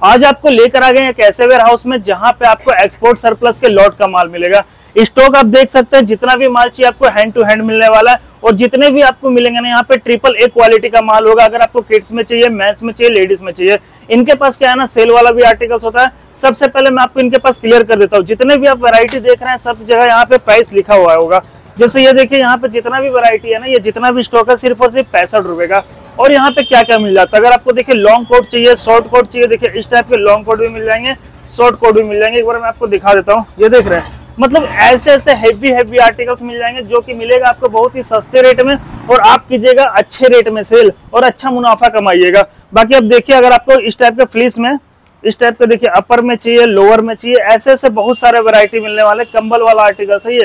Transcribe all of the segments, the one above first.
आज आपको लेकर आ गए एक ऐसे वेयर हाउस में जहां पे आपको एक्सपोर्ट सरप्लस के लॉट का माल मिलेगा। स्टॉक आप देख सकते हैं, जितना भी माल चाहिए आपको हैंड टू हैंड मिलने वाला है और जितने भी आपको मिलेंगे ना यहाँ पे ट्रिपल ए क्वालिटी का माल होगा। अगर आपको किड्स में चाहिए, मेंस में चाहिए, लेडीज में चाहिए, इनके पास क्या है ना, सेल वाला भी आर्टिकल्स होता है। सबसे पहले मैं आपको इनके पास क्लियर कर देता हूँ, जितने भी आप वैरायटी देख रहे हैं सब जगह यहाँ पे प्राइस लिखा हुआ होगा। जैसे ये देखिए, यहाँ पे जितना भी वैरायटी है ना, ये जितना भी स्टॉक है सिर्फ और सिर्फ 65 रुपए का। और यहाँ पे क्या क्या मिल जाता है, अगर आपको देखिए लॉन्ग कोट चाहिए, शॉर्ट कोट चाहिए, देखिए इस टाइप के लॉन्ग कोट भी मिल जाएंगे, शॉर्ट कोट भी मिल जाएंगे। एक बार मैं आपको दिखा देता हूँ, ये देख रहे हैं, मतलब ऐसे ऐसे हैवी आर्टिकल्स मिल जाएंगे जो कि मिलेगा आपको बहुत ही सस्ते रेट में और आप कीजिएगा अच्छे रेट में सेल और अच्छा मुनाफा कमाइएगा। बाकी अब देखिए, अगर आपको इस टाइप के फ्लीस में, इस टाइप के देखिए अपर में चाहिए, लोअर में चाहिए, ऐसे ऐसे बहुत सारे वैरायटी मिलने वाले। कंबल वाला आर्टिकल्स है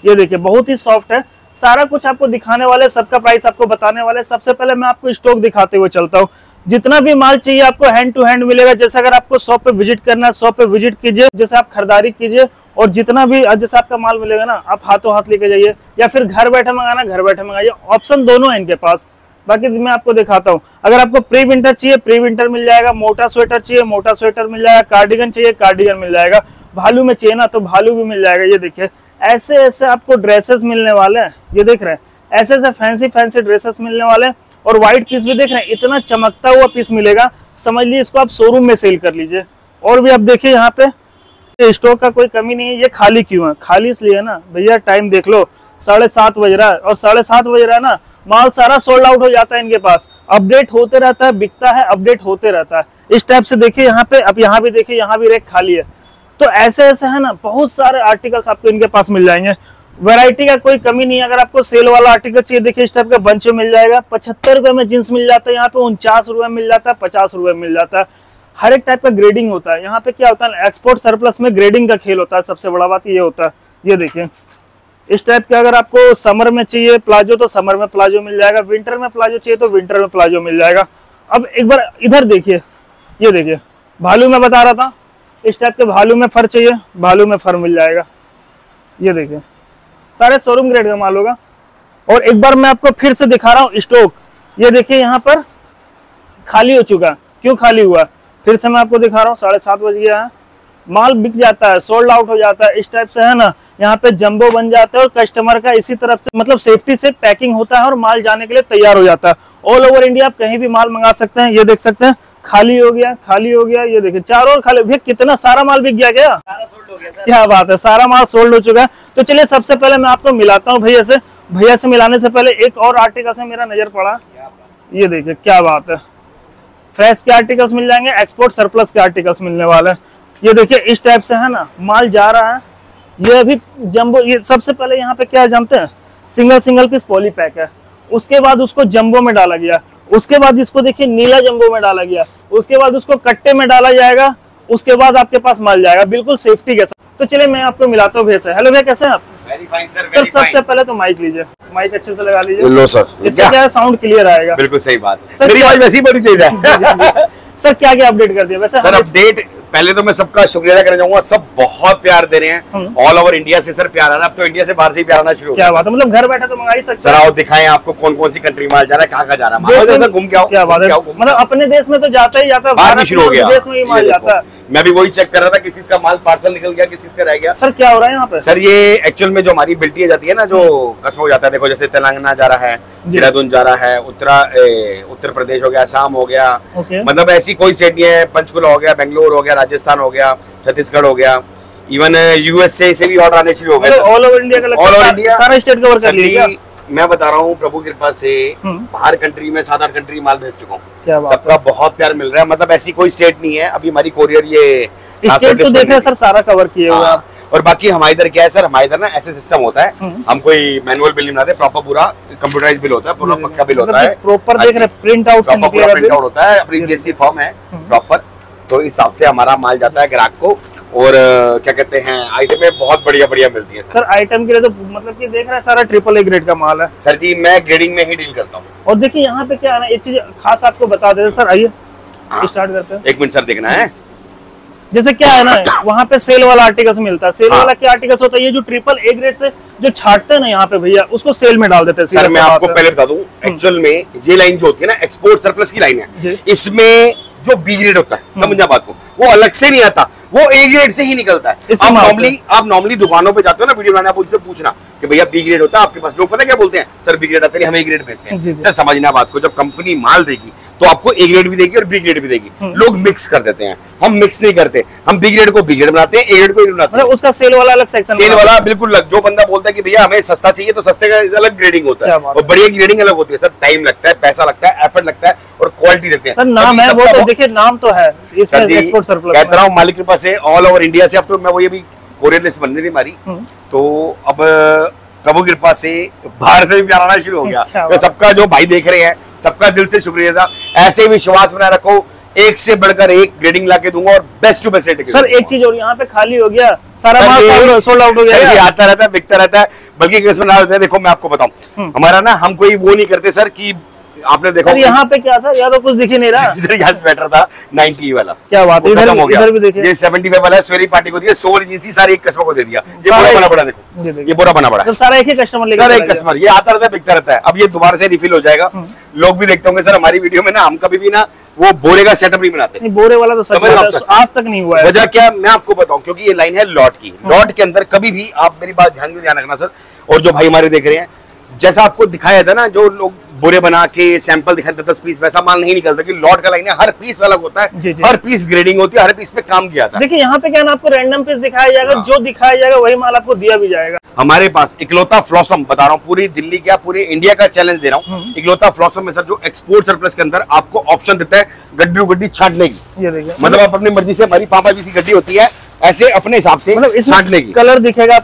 ये देखिए बहुत ही सॉफ्ट है। सारा कुछ आपको दिखाने वाले, सबका प्राइस आपको बताने वाले। सबसे पहले मैं आपको स्टॉक दिखाते हुए चलता हूँ। जितना भी माल चाहिए आपको हैंड टू हैंड मिलेगा। जैसे अगर आपको शॉप पे विजिट करना है, शॉप पे विजिट कीजिए, जैसे आप खरीदारी कीजिए और जितना भी जैसे आपका माल मिलेगा ना, आप हाथों हाथ लेके जाइए या फिर घर बैठे मंगाना, घर बैठे मंगाइए। ऑप्शन दोनों है इनके पास। बाकी मैं आपको दिखाता हूँ, अगर आपको प्री विंटर चाहिए, प्री विंटर मिल जाएगा। मोटा स्वेटर चाहिए, मोटा स्वेटर मिल जाएगा। कार्डिगन चाहिए, कार्डिगन मिल जाएगा। भालू में चाहिए ना, तो भालू भी मिल जाएगा। ये देखिए ऐसे ऐसे आपको ड्रेसेस मिलने वाले हैं, ये देख रहे हैं, ऐसे ऐसे फैंसी ड्रेसेस मिलने वाले हैं। और व्हाइट पीस भी देख रहे हैं, इतना चमकता हुआ पीस मिलेगा, समझ लीजिए इसको आप शोरूम में सेल कर लीजिए। और भी आप देखिए यहाँ पे स्टॉक का कोई कमी नहीं है। ये खाली क्यों है? खाली इसलिए है ना भैया, टाइम देख लो, 7:30 बज रहा है और 7:30 बज रहा है ना, माल सारा सोल्ड आउट हो जाता है इनके पास। अपडेट होते रहता है, बिकता है, अपडेट होते रहता है। इस टाइप से देखिए यहाँ पे, अब यहाँ भी देखिए, यहाँ भी रेक खाली है। तो ऐसे ऐसे है ना, बहुत सारे आर्टिकल्स आपको इनके पास मिल जाएंगे। वैरायटी का कोई कमी नहीं है। अगर आपको सेल वाला आर्टिकल चाहिए, देखिए इस टाइप का बंच मिल जाएगा। 75 रुपए में जींस मिल जाता है, यहाँ पे 49 रुपए मिल जाता है, 50 रुपए मिल जाता है। हर एक टाइप का ग्रेडिंग होता है। यहाँ पे क्या होता है, एक्सपोर्ट सरप्लस में ग्रेडिंग का खेल होता है। सबसे बड़ा बात ये होता है। ये देखिए इस टाइप के, अगर आपको समर में चाहिए प्लाजो तो समर में प्लाजो मिल जाएगा, विंटर में प्लाजो चाहिए तो विंटर में प्लाजो मिल जाएगा। अब एक बार इधर देखिए, ये देखिए भालू में बता रहा था, इस टाइप के भालू में फर चाहिए, भालू में फर मिल जाएगा। ये देखिए सारे शोरूम ग्रेड का माल होगा। और एक बार मैं आपको फिर से दिखा रहा हूँ स्टॉक। ये देखिए यहाँ पर खाली हो चुका है। क्यों खाली हुआ? फिर से मैं आपको दिखा रहा हूँ, 7:30 बज गया है, माल बिक जाता है, सोल्ड आउट हो जाता है। इस टाइप से है ना, यहाँ पे जंबो बन जाता है और कस्टमर का इसी तरफ से मतलब सेफ्टी से पैकिंग होता है और माल जाने के लिए तैयार हो जाता है। ऑल ओवर इंडिया आप कहीं भी माल मंगा सकते हैं। ये देख सकते हैं खाली हो गया, खाली हो गया। ये देखिए चारों ओर खाली। भैया कितना सारा माल बिक गया, क्या सारा सोल्ड हो गया सर? क्या बात है, सारा माल सोल्ड हो चुका है। तो चलिए सबसे पहले मैं आपको मिलाता हूँ भैया से। भैया से मिलाने से पहले एक और आर्टिकल से मेरा नजर पड़ा। ये देखिए क्या बात है, फ्रेश के आर्टिकल्स मिल जाएंगे, एक्सपोर्ट सरप्लस के आर्टिकल्स मिलने वाले हैं। ये देखिए इस टाइप से है ना, माल जा रहा है। ये अभी जंबो, ये सबसे पहले यहाँ पे क्या जानते हैं, सिंगल पीस पॉली पैक है। उसके बाद उसको जंबो में डाला गया, उसके बाद इसको देखिए नीला जंबो में डाला गया, उसके बाद उसको कट्टे में डाला जाएगा, उसके बाद आपके पास माल जाएगा बिल्कुल सेफ्टी के साथ। तो चलिए मैं आपको मिलाता हूँ भैया से। हेलो भैया, कैसे हैं आप? Very fine sir. सर सबसे पहले तो माइक लीजिए, माइक अच्छे से लगा लीजिए। लो सर, इससे क्या है, साउंड क्लियर आएगा। बिल्कुल सही बात। सर मेरी आवाज वैसी बड़ी तेज है। सर क्या क्या अपडेट कर दिया वैसे? सर अपडेट, पहले तो मैं सबका शुक्रिया अदा करना चाहूंगा। सब बहुत प्यार दे रहे हैं, ऑल ओवर इंडिया से सर प्यार आ रहा है। अब तो इंडिया से बाहर से ही प्यार आना शुरू हो गया। क्या बात है, मतलब घर बैठे तो मंगा ही सकते सर आओ दिखाएं आपको कौन कौन सी कंट्री माल जा रहा है, कहाँ जा रहा है। घूम के आओ। क्या बात है, मतलब अपने देश में तो जाता ही जाता है, बाहर भी शुरू हो गया, देश में ही माल जाता है। मैं भी वही चेक कर रहा था किस किस का माल पार्सल निकल गया, किस किस का रह गया। सर क्या हो रहा है यहाँ पे? सर ये एक्चुअल में जो हमारी बिल्टी जाती है ना, जो कस्बों जाता है, देखो जैसे तेलंगाना जा रहा है, देहरादून जा रहा है, उत्तर प्रदेश हो गया, असम हो गया, मतलब ऐसी कोई स्टेट नहीं है। पंचकुला हो गया, बेंगलोर हो गया, राजस्थान हो गया, छत्तीसगढ़ हो गया, इवन यूएसए से भी ऑर्डर आने शुरू हो गए। ऑल ओवर इंडिया का, ऑल ओवर इंडिया सारा स्टेट कवर कर लिया। मैं बता रहा हूँ प्रभु कृपा से बाहर कंट्री में 7-8 कंट्री माल भेज चुका हूँ। सबका बहुत प्यार मिल रहा है, मतलब ऐसी कोई स्टेट नहीं है। अभी हमारी कोरियर ये स्टेट तो देख रहे हैं सर, सारा कवर किए हुए आप। और बाकी हमारे इधर क्या है सर, हमारे इधर ना ऐसे सिस्टम होता है, हम कोई मैनुअल बिल नहीं बनाते, प्रॉपर पूरा कंप्यूटराइज बिल होता है, पूरा पक्का बिल होता है, प्रॉपर देख रहे हैं, प्रिंट आउट होता है, अपनी जीएसटी फॉर्म है प्रॉपर। तो इस हिसाब से हमारा माल जाता है ग्राहक को। और क्या कहते हैं, आइटमें बहुत बढ़िया बढ़िया मिलती है सर। आइटम के लिए तो मतलब कि देख रहे हैं सारा ट्रिपल ए ग्रेड का माल है सर जी। मैं ग्रेडिंग में ही डील करता हूँ। और देखिए यहाँ पे क्या है ना, एक चीज खास आपको बता देते सर, आइए स्टार्ट करते हैं। 1 मिनट सर, देखना है। जैसे क्या है ना, वहाँ पे सेल वाला आर्टिकल्स मिलता है। सेल वाला क्या आर्टिकल्स होता है, ये जो ट्रिपल ए ग्रेड से जो छाटते हैं ना यहाँ पे भैया, उसको सेल में डाल देते हैं। सर मैं आपको पहले बता दूं, एक्चुअल में ये लाइन जो होती है ना, एक्सपोर्ट सरप्लस की लाइन है, इसमें जो बी ग्रेड होता है, समझना बात को, वो अलग से नहीं आता, वो ए ग्रेड से ही निकलता है। आप नॉर्मली दुकानों पे जाते हो ना वीडियो बनाने, आप उनसे पूछना कि भैया बी ग्रेड होता है आपके पास, लोग पता क्या बोलते हैं, सर बी ग्रेड आता है, हम ए ग्रेड बेचते हैं। सर समझना बात को, जब कंपनी माल देगी तो आपको ए ग्रेड भी देगी और बी ग्रेड भी देगी। लोग मिक्स कर देते हैं, हम मिक्स नहीं करते, हम बी ग्रेड को बी ग्रेड बनाते हैं, ए ग्रेड को बनाते हैं। उसका सेल वाला अलग सेक्शन, सेल वाला बिल्कुल अलग। जो बंदा बोलता है कि भैया हमें सस्ता चाहिए तो सस्ते का अलग ग्रेडिंग होता है और बढ़िया ग्रेडिंग अलग होती है। सर टाइम लगता है, पैसा लगता है, एफर्ट लगता है और क्वालिटी देते हैं। सर नाम है वो तो देखिए, नाम तो है इसमें एक्सपोर्ट सरप्लस। कहता रहा हूँ मालिक कृपा से ऑल ओवर इंडिया से, अब तो मैं वो ये भी कोरियर लिस्ट बनने थी हमारी, तो अब प्रभु कृपा से बाहर से भी आना शुरू हो गया। तो सबका जो भाई देख रहे हैं, सबका दिल से शुक्रिया था। ऐसे विश्वास बनाए रखो, एक से बढ़कर एक ग्रेडिंग लाके दूंगा और best to best rate. Sir एक चीज और, यहाँ पे खाली हो गया सारा माल, सोल्ड आउट हो गया। आता रहता है, बिकता रहता है, बल्कि किस्म ना होता है। देखो मैं आपको बताऊं, हमारा ना, हम कोई वो नहीं करते सर कि आपने देखा यहाँ पे क्या था, या तो कुछ दिख ही नहीं रहा। सर यहाँ स्वेटर था 90 वाला, क्या बात है, इधर भी देखिए। ये 75 वाला स्वेरी पार्टी को दिया, 100 इंच थी, सारी एक कस्टमर को दे दिया। ये बोरा बना पड़ा, देखो ये बोरा बना पड़ा, सारा एक ही कस्टमर लेकर, सर एक कस्टमर, ये आता रहता है, बिकता रहता है। अब ये दोबारा से रिफिल हो जाएगा। लोग भी देखते होंगे सर हमारी वीडियो में ना, हम कभी भी ना वो बोरे का सेटअप नहीं बनाते। बोरे वाला तो सच आज तक नहीं हुआ है। वजह क्या, मैं आपको बताऊं, क्योंकि ये लाइन है लॉट की। लॉट के अंदर कभी भी आप मेरी बात ध्यान रखना सर, और जो भाई हमारे देख रहे हैं, जैसा आपको दिखाया था ना, जो लोग बोरे बना के सैंपल दिखाते 10 पीस, वैसा माल नहीं निकलता कि लॉट का लाइन है, हर पीस अलग होता है, हर पीस ग्रेडिंग होती है, हर पीस पे काम किया था। देखिए यहाँ पे क्या ना, आपको रैंडम पीस दिखाया जाएगा, जो दिखाया जाएगा वही माल आपको दिया भी जाएगा। हमारे पास इकलौता फ्लॉसम, बता रहा हूँ पूरी दिल्ली क्या पूरे इंडिया का चैलेंज दे रहा हूँ, इकलौता फ्लॉसम में सर जो एक्सपोर्ट सरप्लस के अंदर आपको ऑप्शन देता है गड्डी छांटने की। ये देखिए, मतलब आप अपनी मर्जी से, हमारी 5 की गड्डी होती है, ऐसे अपने हिसाब से छांटने की, कलर दिखेगा,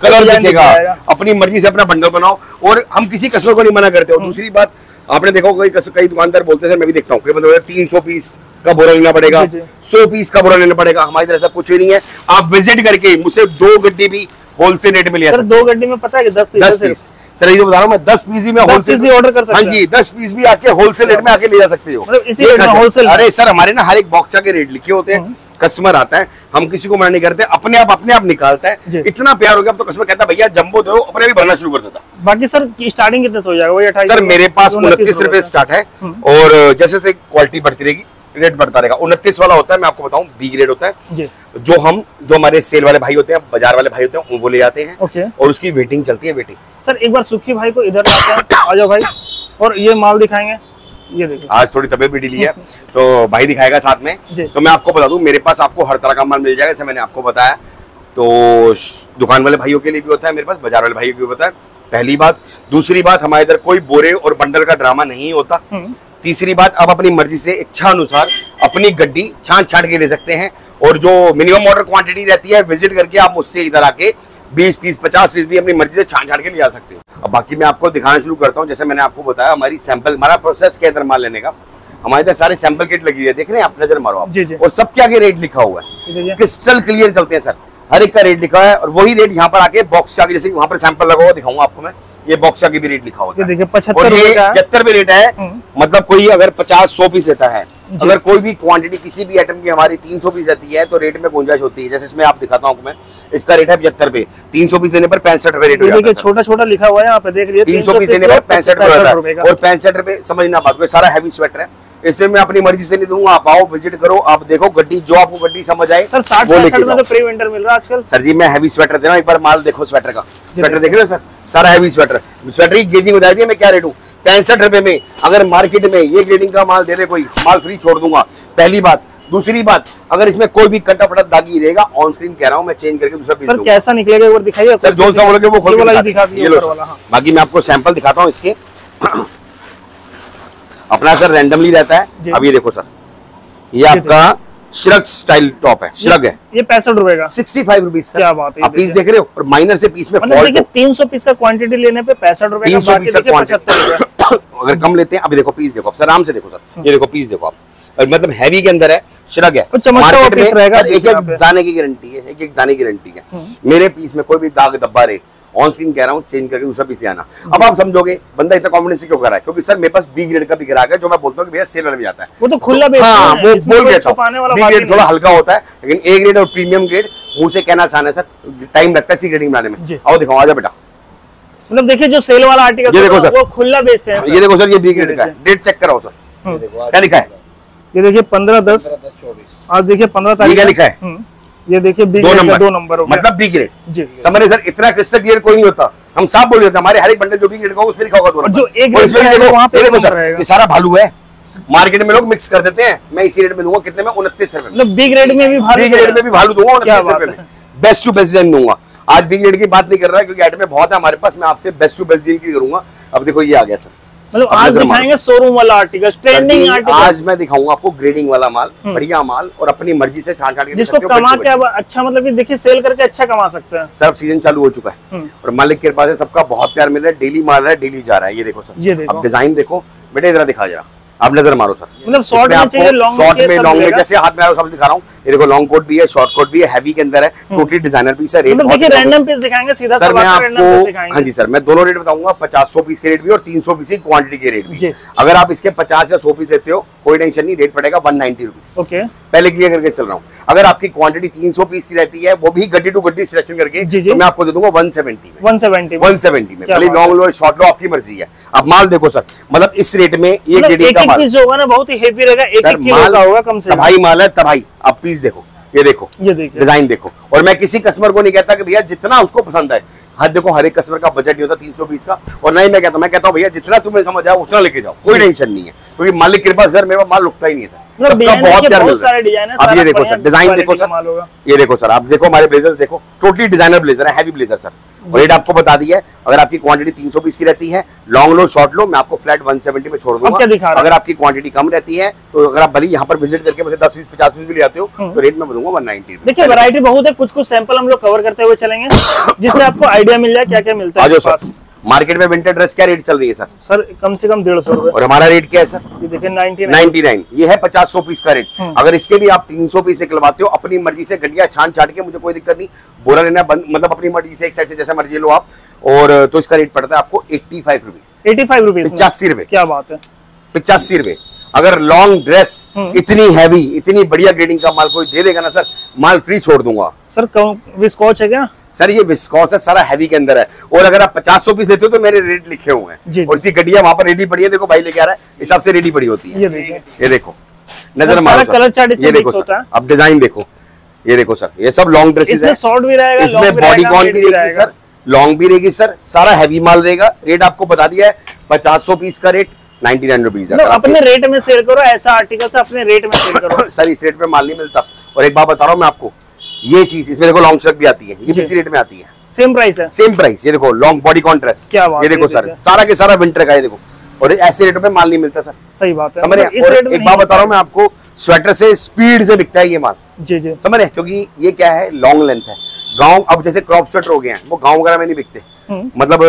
अपनी मर्जी से अपना बंडल बनाओ, और हम किसी कस्टमर को नहीं मना करते। और दूसरी बात, आपने देखो कई दुकानदार बोलते हैं, मैं भी देखता हूँ, मतलब 300 पीस का बोरा लेना पड़ेगा, 100 पीस का बोरा लेना पड़ेगा। हमारी तरफ ऐसा कुछ भी नहीं है। आप विजिट करके मुझसे 2 गड्डी भी होलसेल रेट में लिया सर। 2 गड्डी में पता है कि 10 पीस सर, ये तो बता रहा हूँ मैं, 10 पीस भी मैं होलसेल भी ऑर्डर कर सकता हूँ। हाँ जी, 10 पीस भी आके होलसेल रेट में आके ले जा सकते हो, मतलब इसी रेट में होलसेल। अरे सर हमारे ना हर एक बॉक्सा के रेट लिखे होते हैं, कस्टमर आता है, हम किसी को मना नहीं करते, अपने आप निकालता है। इतना प्यार हो गया अब तो कस्टमर कहता है भैया जंबो दो, अपने भी भरना शुरू कर देता। बाकी सर स्टार्टिंग कितने से हो जाएगा? वही 28। सर मेरे पास 29 रुपए स्टार्ट है, और जैसे से क्वालिटी बढ़ती रहेगी रेट बढ़ता रहेगा। 29 वाला होता है, मैं आपको बताऊं, बी ग्रेड होता है, जो हमारे सेल वाले भाई होते हैं, बाजार वाले भाई होते हैं, वो ले जाते हैं, और उसकी वेटिंग चलती है। वेटिंग सर एक बार सुखी भाई को इधर लाते हैं, आ जाओ भाई, और ये माल दिखाएंगे। ये देखिए, आज थोड़ी तबीयत भी ढीली है तो भाई दिखाएगा साथ में। तो मैं आपको बता दूं, मेरे पास आपको हर तरह का माल मिल जाएगा, जैसे मैंने आपको बताया। तो दुकान वाले भाइयों के लिए भी होता है मेरे पास, बाजार वाले भाइयों के लिए होता है, पहली बात। दूसरी बात, हमारे इधर कोई बोरे और बंडल का ड्रामा नहीं होता। तीसरी बात, आप अपनी मर्जी से इच्छा अनुसार अपनी गड्डी छांट के ले सकते हैं, और जो मिनिमम ऑर्डर क्वांटिटी रहती है, विजिट करके आप मुझसे इधर आके 20 पीस 50 पीस भी अपनी मर्जी से छांट के ले जा सकते हो। अब बाकी मैं आपको दिखाना शुरू करता हूँ। जैसे मैंने आपको बताया, हमारी सैंपल, हमारा प्रोसेस के अंदर माल लेने का, हमारे इधर सारे सैंपल किट लगी हुई है, देख रहे हैं आप, नजर मारो आप, और सबके आगे रेट लिखा हुआ है, क्रिस्टल क्लियर चलते हैं सर, हर एक का रेट लिखा है। और वही रेट यहाँ पर आके बॉक्स के आगे, जैसे वहाँ पर सैंपल लगा हुआ दिखाऊंगा आपको मैं, ये बॉक्स का भी रेट लिखा होता है, 75 भी रेट है। मतलब कोई अगर 50-100 पीस देता है, अगर कोई भी क्वांटिटी किसी भी आइटम की हमारी 300 पीस रहती है, तो रेट में गुंजाइश होती है। जैसे इसमें आप दिखाता हूँ मैं, इसका रेट है 75 रुपए, 300 पीस देने पर 65 रुपए रेट हो जाता है। छोटा लिखा हुआ है यहाँ पे, देख लीजिए, 300 पीस देने पर 65 रुपए, और 65 रुपए समझना बात को, सारा हैवी स्वेटर है, इसमें मैं अपनी मर्जी से नहीं दूंगा। आप आओ, विजिट करो, आप देखो गड्डी, जो आपको गड्डी समझ आए। सर 60-65 में तो प्री विंटर मिल रहा है आजकल। सर जी मैं हैवी स्वेटर दे रहा हूँ, एक बार माल देखो स्वेटर का, स्वेटर देख रहे हो सर, सारा हैवी स्वेटर की गेजिंग बता दी मैं क्या रेट हूँ, 65 रुपए में। अगर मार्केट में ये ग्रेडिंग का माल दे रहे कोई, माल फ्री छोड़ दूंगा, पहली बात। दूसरी बात, अगर इसमें कोई भी कटा फटा दागी रहेगा, ऑन स्क्रीन कह रहा हूँ मैं, चेंज करके दूसरा पीस दूंगा। सर कैसा निकलेगा एक बार दिखाइए सर, जो सा बोलोगे वो खोल के दिखा दीजिए। बाकी मैं आपको सैंपल दिखाता हूँ इसके, अपना सर रैंडमली रहता है। अब ये देखो सर, ये आपका श्रग स्टाइल टॉप है, श्रग है, ये 65 रुपए का, 65 रुपीज। क्या बात है, आप पीस देख रहे हो, और माइनर से पीस में देखिए 300 पीस का क्वांटिटी लेने पे 65 रुपए, 300 पीस का क्वांटिटी अगर कम लेते हैं। अभी देखो पीस देखो, आराम से देखो सर, ये देखो पीस देखो आप, मतलब हैवी के अंदर है, श्रग है, मार्केट में एक दाने की गारंटी है, एक दाने की गारंटी है। मेरे पीस में कोई भी दाग धब्बा रहे, ऑन स्क्रीन कह रहा हूँ, चेंज करके दूसरा पीस आना। अब आप समझोगे बंदा इतना कॉन्फिडेंस क्यों कर रहा है, क्योंकि सर मेरे पास बी ग्रेड का भी ग्राहक है, जो मैं बोलता हूँ कि भैया सेल वाला भी आता है, वो तो खुला बेचता है। हाँ, वो बोल देता हूँ, बी ग्रेड थोड़ा हल्का होता है, लेकिन ए ग्रेड और प्रीमियम ग्रेड मुंह से कहना आसान है सर, टाइम लगता है सी ग्रेडिंग बनाने में। आओ दिखाओ, आजा बेटा। मतलब देखिए जो सेल वाला आर्टिकल, ये देखो सर, वो खुला बेचते हैं। ये देखो सर, ये बी ग्रेड का है, डेट चेक कराओ सर, क्या लिखा है, ये देखिए 15-10-24 आज देखिए 15 तारीख क्या लिखा है, ये देखिए बी ग्रेड 2 नंबर मतलब बी ग्रेड जी। समझ सर, इतना क्रिस्टल क्लियर कोई नहीं होता, हम साफ बोल देते हैं, हमारे हर एक बंडल जो बी ग्रेड का उसमें लिखा होगा 2 नंबर। जो ए ग्रेड देखो सर, ये सारा भालू है, मार्केट में लोग मिक्स कर देते हैं, मैं इसी रेट में दूंगा, कितने में 29 रुपए, मतलब बी ग्रेड में भी भालू दूंगा 29 रुपए में, बेस्ट टू बेस्ट डिजाइन दूंगा। आज बी ग्रेड की बात नहीं कर रहा है क्योंकि आइटम बहुत है हमारे पास, मैं आपसे बेस्ट टू बेस्ट डील की करूंगा। अब देखो ये आ गया सर, मतलब आज दिखाएंगे शोरूम वाला आर्टिकल, ट्रेंडिंग आर्टिकल। आज मैं दिखाऊंगा आपको ग्रेडिंग वाला माल, बढ़िया माल, और अपनी मर्जी से छांट के जिसको कमा के अब अच्छा, मतलब कि देखिए सेल करके अच्छा कमा सकते हैं। सर सीजन चालू हो चुका है और मालिक के पास सबका बहुत प्यार मिल रहा है, डेली माल रहा है, डेली जा रहा है। ये देखो सर, अब डिजाइन देखो बेटे, इधर दिखा जरा, आप नजर मारो सर, मतलब शॉर्ट में चाहिए, लॉन्ग में जैसे हाथ में आ रहा सब दिखा रहा हूँ। ये देखो लॉन्ग कोट भी है, शॉर्ट कोट भी है, हैवी के अंदर है, टोटली डिजाइनर पीस है। रेट देखिए रैंडम पीस दिखाएंगे सीधा सर, मैं आपको हाँ जी सर, मैं दोनों रेट बताऊंगा, 50-100 पीस के रेट भी और 300 पीस की क्वांटिटी के रेट भी। अगर आप इसके 50 या 100 पीस लेते हो कोई टेंशन नहीं, रेट पड़ेगा 190 रुपीज। ओके, पहले क्लियर करके चल रहा हूँ। अगर आपकी क्वांटिटी 300 पीस की रहती है, वो भी गड्डी टू गड्डी सिलेक्शन करके, तो मैं आपको दे दूंगा 170 में। पहले लॉन्ग लो शॉर्ट लो, आपकी मर्जी है। अब माल देखो सर, मतलब इस रेट में एक ग्रेडिंग का माल जो होगा ना बहुत ही हेवी रहेगा, 1 किलो का होगा कम से कम। तबाही माल है, तबाही। अब पीस देखो, ये देखो, ये डिजाइन देखो, और मैं किसी कस्टमर को नहीं कहता कि भैया जितना उसको पसंद है, हाँ देखो हर एक कस्टमर का बजट नहीं होता 320 का, और नहीं मैं कहता हूँ भैया जितना तुम्हें समझ आए उतना लेके जाओ, कोई टेंशन नहीं है, क्योंकि मालिक कृपा सर मेरा माल रुकता ही नहीं है सर, बहुत प्यार मिलता है। अब ये देखो सर, डिजाइन देखो सर, ये देखो सर, आप देखो हमारे ब्लेजर्स देखो, टोटली डिजाइनर ब्लेजर है, हैवी ब्लेजर सर। रेट आपको बता दिया है, अगर आपकी क्वांटिटी 300 पीस की रहती है, लॉन्ग लो शॉर्ट लो, मैं आपको फ्लैट 170 में छोड़ दूंगा। अगर आपकी क्वांटिटी कम रहती है, तो अगर आप भले यहाँ पर विजिट करके मुझे 10 पीस 50 पीस भी ले आते हो, तो रेट में दूंगा 190। देखिए वैरायटी बहुत है, कुछ सैंपल हम लोग कवर करते हुए चलेंगे, जिससे आपको आइडिया मिल जाए क्या क्या मिलता है। मार्केट में विंटर ड्रेस क्या रेट चल रही है सर? सर कम से कम 150 रुपए, और हमारा रेट क्या है सर? ये देखिए 99। ये है 50-100 पीस का रेट। अगर इसके भी आप 300 पीस निकलवाते हो अपनी मर्जी से, गड्डिया छान छाट के, मुझे कोई दिक्कत नहीं, बोरा लेना बंद, मतलब अपनी मर्जी से एक साइड से जैसा मर्जी लो आप, और तो इसका रेट पड़ता है आपको 85 रुपीज। 85 रुपीज, 85 रुपए। क्या बात है, 85 रुपए। अगर लॉन्ग ड्रेस इतनी हैवी, इतनी बढ़िया ग्रेडिंग का माल कोई दे देगा ना सर, माल फ्री छोड़ दूंगा सर। विस्कॉच है क्या सर? ये विस्कॉस है, सारा हैवी के अंदर है, और अगर आप 50-100 पीस देते हो तो मेरे रेट लिखे हुए हैं, और इसी गड्डिया वहां पर रेडी पड़ी है, देखो भाई लेके आ रहा है, हिसाब से रेडी पड़ी होती है। ये देखो नजर मारो, कलर चार्ट ये देखो सर, अब डिजाइन देखो, ये देखो सर, ये सब लॉन्ग ड्रेसेस है, शॉर्ट भी रहेगा, इसमें बॉडीकॉन भी रहेगी सर, लॉन्ग भी रहेगी सर, सारा हैवी माल रहेगा। रेट आपको बता दिया है, 50-100 पीस का रेट 99 रुपीज है। अपने रेट में सेल करो, ऐसा आर्टिकल से अपने रेट में सेल करो सर। इस रेट पे माल नहीं मिलता, और एक बात बता रहा हूँ मैं आपको, ये चीज इसमें देखो लॉन्ग शर्ट भी आती है, ये भी इसी रेट में आती है, सेम प्राइस है, सेम प्राइस। ये देखो लॉन्ग बॉडी कॉन्ट्रास्ट, ये देखो सर, सारा के सारा विंटर का, ये देखो, और ऐसे रेट में माल नहीं मिलता सर। सही बात है, समझ रहे हैं? एक बात बता रहा हूँ मैं आपको, स्वेटर से स्पीड से बिकता है ये माल, जी जी, समझ रहे? क्योंकि ये क्या है, लॉन्ग लेंथ है। गाँव अब जैसे क्रॉप स्वेटर हो गए हैं, वो गाँव वगैरह में नहीं बिकते, मतलब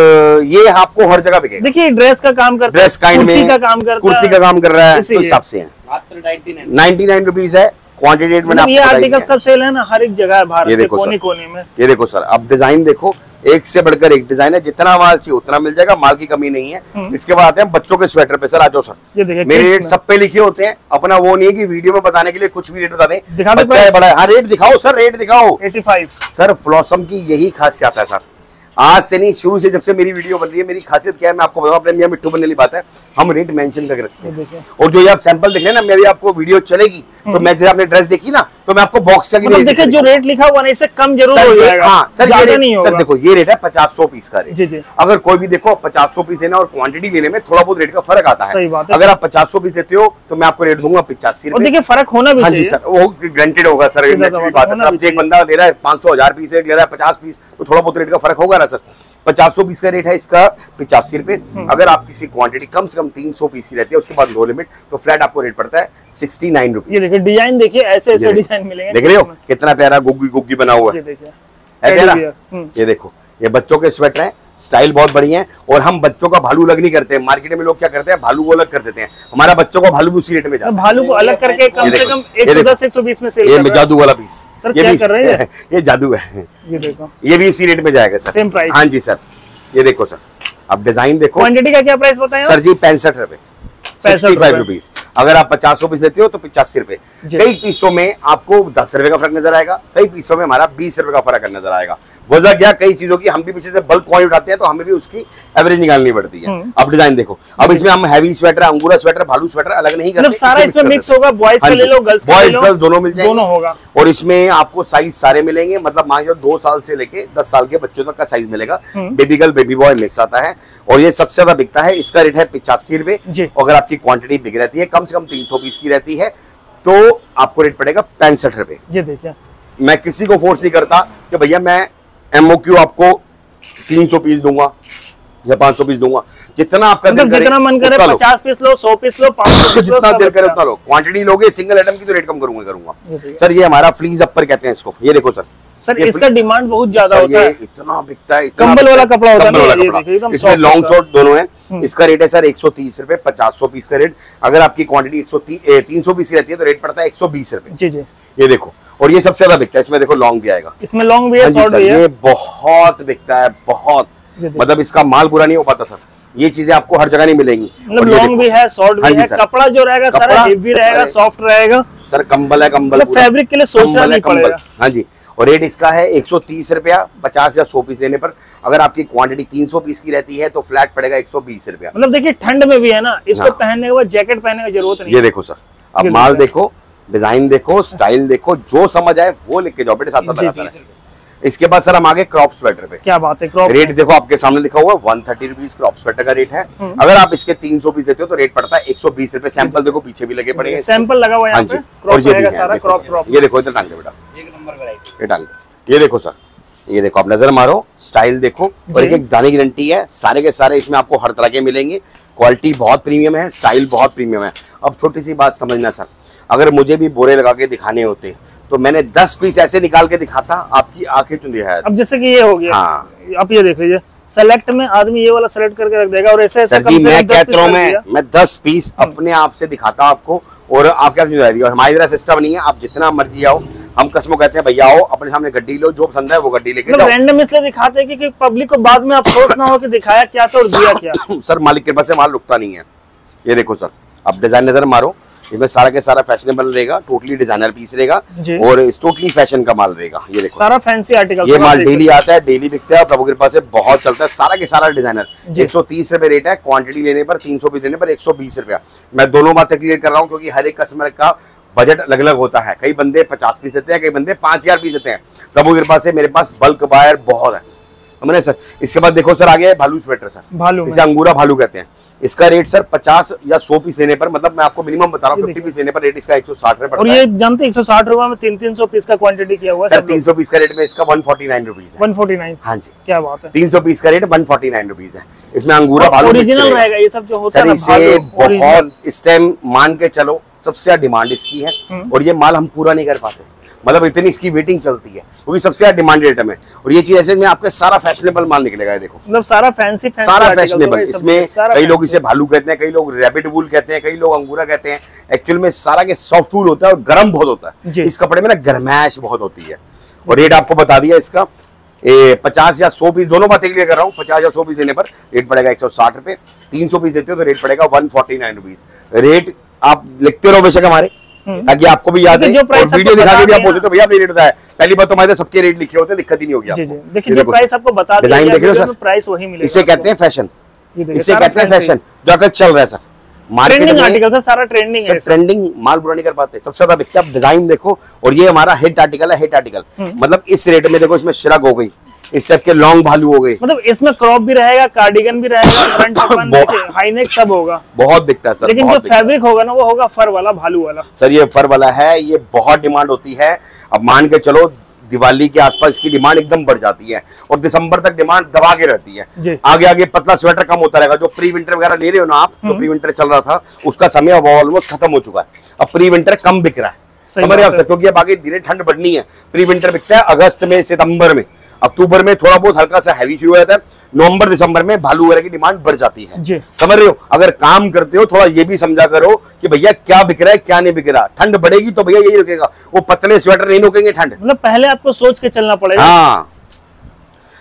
ये आपको हर जगह बिकेगा। देखिए ड्रेस का काम करता है, ड्रेस काइंड में कुर्ती का काम कर रहा है, तो हिसाब से है 99 रुपीज है। क्वांटिटी रेट मैंने ये आर्टिकल्स का सेल है ना हर एक जगह भारत के कोने में। ये देखो सर, अब डिजाइन देखो, एक से बढ़कर एक डिजाइन है, जितना माल चाहिए उतना मिल जाएगा, माल की कमी नहीं है। इसके बाद आते हैं बच्चों के स्वेटर पे सर, आ जाओ सर। मेरे रेट सब पे लिखे होते हैं, अपना वो नहीं है कि वीडियो में बताने के लिए कुछ भी रेट बता दें, बच्चा है बड़ा है, हाँ रेट दिखाओ सर, रेट दिखाओ। 85 सर। फ्लॉसम की यही खासियत है सर, आज से नहीं, शुरू से जब से मेरी वीडियो बन रही है, मेरी खासियत क्या है मैं आपको बताऊं, अपने मियां मिट्टू बनने वाली बात है, हम रेट मेंशन करके रखते हैं। और जो ये आप सैंपल देख रहे हैं ना, मेरी आपको वीडियो चलेगी तो मैं जैसे आपने ड्रेस देखी ना, तो मैं आपको बॉक्स से देखिए जो रेट लिखा हुआ ना, इससे कम जरूर हो जाएगा। हाँ सर, ये रेट सर देखो, ये रेट है 50-100 पीस का रेट। जी जी। अगर कोई भी देखो 50-100 पीस लेना और क्वांटिटी लेने में थोड़ा बहुत रेट का फर्क आता है। सही बात है। अगर आप 50-100 पीस लेते हो तो मैं आपको रेट दूंगा 85 रुपए। देखिए फर्क होना भी चाहिए सर, वो ग्रांटेड होगा सर, बात है। अब एक बंदा ले रहा है 500-1000 पीस रेट ले रहा है 50 पीस, तो थोड़ा बहुत रेट का फर्क होगा ना सर। 50-100 पीस का रेट है इसका 85 रुपए। अगर आप किसी क्वांटिटी कम से कम 300 पीस की रहती है, उसके बाद नो लिमिट, तो फ्लैट आपको रेट पड़ता है 69 रुपीज। ये देखिए डिजाइन, देखिए ऐसे ऐसे डिजाइन मिलेंगे, देख रहे हो कितना प्यारा गुग्गी गुग्गी बना हुआ है, ये देखो, ये बच्चों के स्वेटर हैं, स्टाइल बहुत बढ़िया है। और हम बच्चों का भालू अलग नहीं करते हैं, मार्केट में लोग क्या करते हैं, भालू को अलग कर देते हैं, हमारा बच्चों का भालू उसी रेट में जाता है। भालू को अलग करके कम से कम 110-120 में सेल कर रहे हैं। ये जादू वाला पीस सर, क्या कर रहे हैं? ये जादू है, ये देखो, ये भी उसी रेट में जाएगा सर, सेम प्राइस। हाँ जी सर, ये देखो सर, अब डिजाइन देखो। क्वांटिटी का क्या प्राइस बताएं सर जी? 65 रुपए, 65 रुपीज। अगर आप 50 पीस लेते हो तो 85 रुपए। कई पीसों में आपको 10 रुपए का फर्क नजर आएगा, कई पीसों में हमारा 20 रुपए का फर्क नजर आएगा। वजह क्या, कई चीजों की हम भी पीछे से बल्क क्वांटिटी उठाते हैं तो हमें भी उसकी एवरेज निकालनी पड़ती है। अब डिजाइन देखो, अब इसमें हम हैवी स्वेटर, अंगूरा स्वेटर, भालू स्वेटर अलग नहीं करते, सारा इसमें मिक्स होगा, बॉयज का ले लो, गर्ल्स दोनों मिल जाएंगे, दोनों होगा। और इसमें आपको साइज सारे मिलेंगे, मतलब मान लो 2 साल से लेके 10 साल के बच्चों तक का साइज मिलेगा। Baby girl baby boy mix आता है और ये सबसे ज्यादा बिकता है। इसका रेट है 85 रुपए। अगर आपकी क्वांटिटी बिक रहती है, कम से कम 300 पीस की रहती है, तो आपको रेट पड़ेगा 65 रुपए। ये देखिए, मैं किसी को फोर्स नहीं करता कि भैया मैं MOQ आपको 300 पीस दूंगा या 500 पीस दूंगा, जितना आपका दिल करे, जितना मन करे, 50 पीस लो, 100 पीस लो, 500 पीस लो, जितना दिल करे उतना लो। क्वांटिटी लोगे सिंगल आइटम की तो रेट कम करूंगा सर। ये हमारा फ्लीज अपर कहते हैं इसको, ये देखो सर, इसका डिमांड बहुत ज्यादा होता है, इतना बिकता है, कंबल वाला कपड़ा होता है, इसमें लॉन्ग शॉर्ट दोनों है। इसका रेट है सर 130 रुपए, 50 पीस का रेट। अगर आपकी क्वांटिटी 300 पीस की रहती है तो रेट पड़ता है 120 रुपए। जी जी, ये देखो, और ये सबसे ज्यादा बिकता है। इसमें देखो लॉन्ग भी आएगा, इसमें लॉन्ग भी है, शॉर्ट भी है, ये बहुत बिकता है, बहुत, मतलब इसका माल बुरा नहीं हो पाता सर। ये चीजें आपको हर जगह नहीं मिलेंगी, मतलब लॉन्ग भी है, शॉर्ट भी है। कपड़ा जो रहेगा सारा हेवी रहेगा, सॉफ्ट रहेगा सर, कंबल है, कंबल फैब्रिक के लिए सोचना नहीं पड़ेगा। हाँ जी, और रेट इसका है 130 रुपया 50 या 100 पीस लेने पर। अगर आपकी क्वांटिटी 300 पीस की रहती है तो फ्लैट पड़ेगा 120 रुपया। मतलब देखिए ठंड में भी है ना, इसको पहनने के बाद जैकेट पहनने की जरूरत नहीं। ये देखो सर, अब माल देखो, डिजाइन देखो, स्टाइल देखो, जो समझ आए वो लिख के जाओ बेटे, साथ साथ लगाता है। इसके बाद सर हम आगे क्रॉप स्वेटर पे। क्या बात है, क्रॉप रेट देखो आपके सामने लिखा हुआ है 130 रुपीज क्रॉप स्वेटर का रेट है। अगर आप इसके 300 पीस लेते हो तो रेट पड़ता है 120 रुपए। सैंपल देखो पीछे भी लगे पड़े हैं, सैंपल लगा हुआ है यहाँ पे, और ये भी है, सारा क्रॉप क्रॉप। ये देखो इधर टांग दे बेटा, एक नंबर वैरायटी, ये टांग दे। ये देखो सर, ये देखो आप नजर मारो, स्टाइल देखो, और एक दाने की गारंटी है। सारे के सारे इसमें आपको हर तरह के मिलेंगे, क्वालिटी बहुत प्रीमियम है, स्टाइल बहुत प्रीमियम है। अब छोटी सी बात समझना सर, अगर मुझे भी बोरे लगा के दिखाने होते तो मैंने 10 पीस ऐसे निकाल के दिखाता, आपकी आंखें चुंदी है। अब जैसे कि ये हो गया, हाँ, आप ये देख लीजिए, सेलेक्ट में आदमी ये वाला सेलेक्ट करके रख देगा, और ऐसे सर जी मैं कहता हूँ मैं 10 पीस अपने आप से दिखाता हूँ आपको, और आप क्या चुन। हमारी तरह सिस्टम नहीं है, आप जितना मर्जी आओ, हम कस्टमर कहते हैं भैया आओ अपने सामने गड्डी लो, जो पसंद है वो गड्डी लेके जाओ। रैंडम इसलिए दिखाते हैं कि पब्लिक को बाद में अफसोस ना हो कि दिखाया क्या था और दिया क्या। सर मालिक के पास से माल रुकता नहीं है। ये देखो सर, अब डिजाइन नजर मारो, इसमें सारा के सारा फैशनेबल रहेगा, टोटली डिजाइनर पीस रहेगा, और टोटली फैशन का माल रहेगा। ये देखो सारा फैंसी आर्टिकल, ये माल डेली आता है, डेली बिकता है, प्रभु कृपा से बहुत चलता है, सारा के सारा डिजाइनर। 130 रुपए रेट है, क्वांटिटी लेने पर 300 पीस लेने पर 120 रुपया। मैं दोनों बातें क्लियर कर रहा हूँ क्योंकि हर एक कस्टमर का बजट अलग अलग होता है। कई बंदे 50 पीस लेते हैं, कई बंदे 5000 पीस लेते हैं। प्रभु कृपा से मेरे पास बल्क बायर बहुत है, हमने सर। इसके बाद देखो सर, आगे भालू स्वेटर सर, भालू, इसे अंगूरा भालू कहते हैं। इसका रेट सर 50 या 100 पीस लेने पर, मतलब मैं आपको मिनिमम बता रहा हूँ 50 पीस लेने पर रेट इसका 160 रुपए। और ये जानते हैं 160 रुपए में 300 पीस का क्वांटिटी किया हुआ है सर। 300 पीस का रेट में इसका 149 रुपीज है। 149, हाँ जी, क्या बात है। 300 पीस का रेट 149 रुपीज है। इसमें अंगूरा भालू ओरिजिनल रहेगा, ये सब जो होता है सर, इसे बहुत इस टाइम मान के चलो सबसे ज्यादा डिमांड इसकी है, और ये माल हम पूरा नहीं कर पाते, मतलब इतनी इसकी वेटिंग चलती है क्योंकि सबसे ज्यादा डिमांड आइटम है। और ये चीज ऐसे में आपके सारा फैशनेबल माल निकलेगा। ये देखो, मतलब सारा फैंसी सारा फैशनेबल। इसमें कई लोग इसे भालू कहते हैं, कई लोग रैबिट वूल कहते हैं, कई लोग अंगूरा कहते हैं। एक्चुअल में सारा के सॉफ्ट वूल होता है और गर्म बहुत होता है। इस कपड़े में ना गर्मैश बहुत होती है। और रेट आपको बता दिया इसका, 50 या 100 पीस दोनों बातें क्लियर कर रहा हूँ। 50 या 100 पीस लेने पर रेट पड़ेगा 160 रुपए। 300 पीस देते हो तो रेट पड़ेगा 149 रुपीज। रेट आप लिखते रहो बेशक हमारे, ताकि आपको भी याद है, और वीडियो दिखा के भी आप बोलते तो भैया अपने रेट बताया। पहली बात तो हमारे सबके रेट लिखे होते हैं, दिक्कत ही नहीं होगी आपको। देखिए जो प्राइस आपको बता दिया, डिजाइन देख रहे हो सर, प्राइस वही मिलेगा। इसे कहते हैं फैशन, इसे कहते हैं फैशन जो आकर चल रहा है सर मार्केट में। आर्टिकल सर सारा ट्रेंडिंग है, ट्रेंडिंग माल बुरा नहीं कर पाते, सबसे ज्यादा बिकता है। डिजाइन देखो, और ये हमारा हिट आर्टिकल है, हिट आर्टिकल। मतलब इस रेट में देखो, इसमें श्रग हो गई, इस टाइप के लॉन्ग भालू हो गए, मतलब इसमें क्रॉप भी रहेगा, कार्डिगन भी रहेगा, फ्रंट ओपन, हाई नेक सब होगा। बहुत बिकता है सर। लेकिन जो फैब्रिक होगा ना वो होगा फर वाला, भालू वाला सर। ये फर वाला है, ये बहुत डिमांड होती है। अब मान के चलो दिवाली के आसपास इसकी डिमांड एकदम बढ़ जाती है, और दिसंबर तक डिमांड दबा के रहती है। आगे आगे पतला स्वेटर कम होता रहेगा। जो प्री विंटर वगैरह ले रहे हो ना आप, जो प्री विंटर चल रहा था उसका समय अब ऑलमोस्ट खत्म हो चुका है। अब प्री विंटर कम बिक रहा है हमारे यहाँ, क्योंकि अब आगे धीरे ठंड बढ़नी है। प्री विंटर बिकता है अगस्त में, सितंबर में, अक्टूबर में थोड़ा बहुत हल्का सा हैवी शुरू हो जाता है। नवंबर दिसंबर में भालू वगैरह की डिमांड बढ़ जाती है। समझ रहे हो? अगर काम करते हो थोड़ा ये भी समझा करो कि भैया क्या बिक रहा है क्या नहीं बिक रहा। ठंड बढ़ेगी तो भैया यही रुकेगा, वो पतले स्वेटर नहीं रुकेंगे ठंड। मतलब पहले आपको सोच के चलना पड़ेगा। हाँ,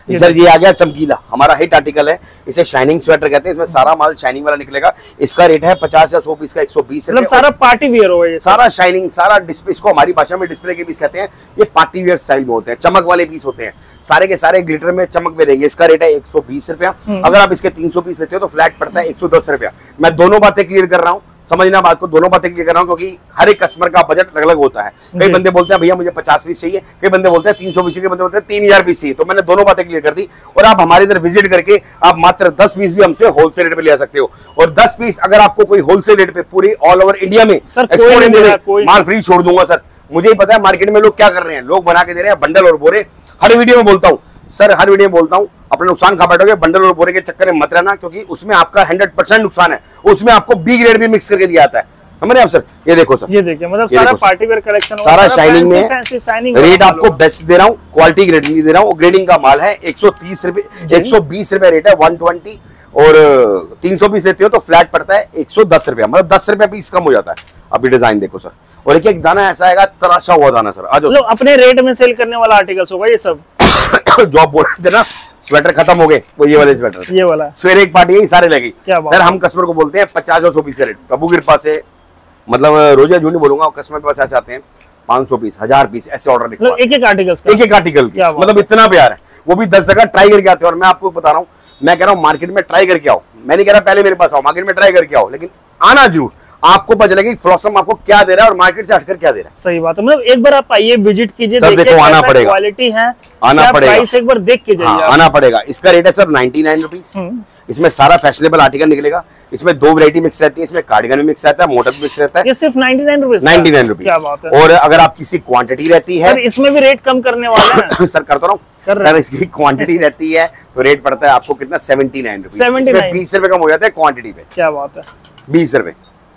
सर ये आ गया चमकीला, हमारा हिट आर्टिकल है, इसे शाइनिंग स्वेटर कहते हैं। इसमें सारा माल शाइनिंग वाला निकलेगा। इसका रेट है 50 या 100 पीस का 120 रुपए। सारा पार्टी वियर होगा ये, सारा शाइनिंग, सारा डिस्प्ले, इसको हमारी भाषा में डिस्प्ले के पीस कहते हैं। ये पार्टी वियर स्टाइल में होते हैं, चमक वाले पीस होते हैं, सारे के सारे ग्लिटर में चमक में देंगे। इसका रेट है 120 रुपया। अगर आप इसके 300 पीस लेते हो तो फ्लैट पड़ता है 110 रुपया। मैं दोनों बातें क्लियर कर रहा हूँ, समझना बात को, दोनों बातें क्लियर कर रहा हूँ, क्योंकि हर एक कस्टमर का बजट अलग अलग होता है। कई बंदे बोलते हैं भैया मुझे 50 पीस चाहिए, कई बंदे बोलते हैं 300 पीस चाहिए, कई बंदे बोलते हैं 3000 पीस चाहिए। तो मैंने दोनों बातें क्लियर कर दी। और आप हमारे इधर विजिट करके आप मात्र 10 पीस भी हमसे होलसेल रेट पे ले सकते हो। और 10 पीस अगर आपको कोई होलसेल रेट पे पूरी ऑल ओवर इंडिया में माल फ्री छोड़ दूंगा सर। मुझे ही पता है मार्केट में लोग क्या कर रहे हैं, लोग बना के दे रहे हैं बंडल और बोरे। हर वीडियो में बोलता हूँ सर, हर वीडियो में बोलता हूँ, अपना नुकसान खा बैठोगे, बंडल और बोरे के चक्कर में मत रहना, क्योंकि उसमें आपका 100% नुकसान है। उसमें आपको बी ग्रेड भी मिक्स करके दिया जाता है, समझ रहे हैं आप सर। ये देखो सर, ये देखिए, मतलब सारा पार्टी वेयर कलेक्शन, सारा शाइनिंग में। रेट आपको बेस्ट दे रहा हूँ, क्वालिटी ग्रेडिंग नहीं दे रहा हूँ। ग्रेडिंग का माल है 130 रुपए, 120 रुपए रेट है 120। और 300 पीस लेते हो तो फ्लैट पड़ता है 110 रुपया, मतलब 10 रुपया पीस कम हो जाता है। अभी डिजाइन देखो सर, और एक दाना ऐसा आएगा तराशा हुआ दाना सर। आज अपने रेट में सेल करने वाला आर्टिकल्स होगा ये सब। जो आप बोल रहे थे ना स्वेटर खत्म हो गए, वो ये वाले स्वेटर, ये वाला सवेरे एक पार्टी यही सारे लगी सर। हम कस्टमर को बोलते हैं 50 और 100 पीस का रेट, प्रभु कृपा से, मतलब रोजा झूठ नहीं बोलूंगा, कस्टमर के पास ऐसे आते हैं 500 पीस 1000 पीस ऐसे ऑर्डर निकलते हैं, एक एक आर्टिकल की, मतलब इतना प्यार है। वो भी 10 जगह ट्राई करके आते हैं। और मैं आपको बता रहा हूँ, मैं कह रहा हूँ मार्केट में ट्राई करके आओ। मैं नहीं कह रहा पहले मेरे पास आओ, मार्केट में ट्राई करके आओ, लेकिन आना जरूर। आपको पता चलेगा फ्लॉसम आपको क्या दे रहा है और मार्केट से हटकर क्या दे रहा है। सही बात है, मतलब एक बार आप आइए, विजिट कीजिए, सर देखो आना पड़ेगा, क्वालिटी है, आना पड़ेगा, प्राइस एक बार देख के जाइए, आना पड़ेगा। इसका रेट है सर 99 रुपीज। इसमें सारा फैशनेबल आर्टिकल निकलेगा। इसमें 2 वैरायटी मिक्स रहती है, इसमें कार्डिगन भी मिक्स रहता है, मोटर भी मिक्स रहता है। ये सिर्फ 99 रुपीज, 99 रुपीज। क्या बात है। और अगर आप किसी क्वांटिटी रहती है, इसमें भी रेट कम करने वाला है सर करता हूँ सर, इसकी क्वांटिटी रहती है तो रेट पड़ता है आपको कितना 79 रुपीज। 20 रुपए कम हो जाता है क्वांटिटी पे। क्या बात है, 20 रुपए।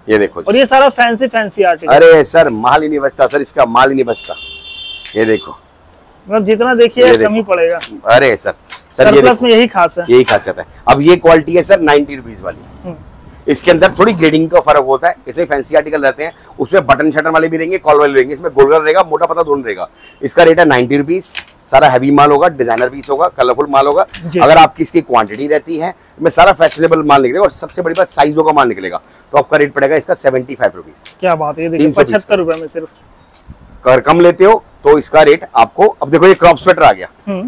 ये देखो, और ये सारा फैंसी आर्टिकल। अरे सर माल ही नहीं बचता सर, इसका माल ही नहीं बचता। ये देखो, मतलब जितना देखिए कम ही पड़ेगा। अरे सर सरप्लस में यही खास है, यही खासियत है। अब ये क्वालिटी है सर 90 रुपीज वाली। इसके अंदर थोड़ी ग्रेडिंग का फर्क होता है। इसमें फैंसी आर्टिकल रहते हैं, उसमें बटन शटन वाले भी रहेंगे, कॉल वाले रहेंगे, इसमें गोल्डन रहेगा, मोटा पता दोनों रहेगा। इसका रेट है 90 रुपीज। सारा हैवी माल होगा, डिजाइनर पीस होगा, कलरफुल माल होगा। अगर आपकी इसकी क्वांटिटी रहती है, में सारा फैशनेबल माल निकलेगा। और सबसे बड़ी बात साइजों का माल निकलेगा, तो आपका रेट पड़ेगा इसका 75 रुपीज। क्या बात है, 75 रुपए में सिर्फ। अगर कम लेते हो तो इसका रेट आपको, अब देखो ये क्रॉप स्वेटर आ गया,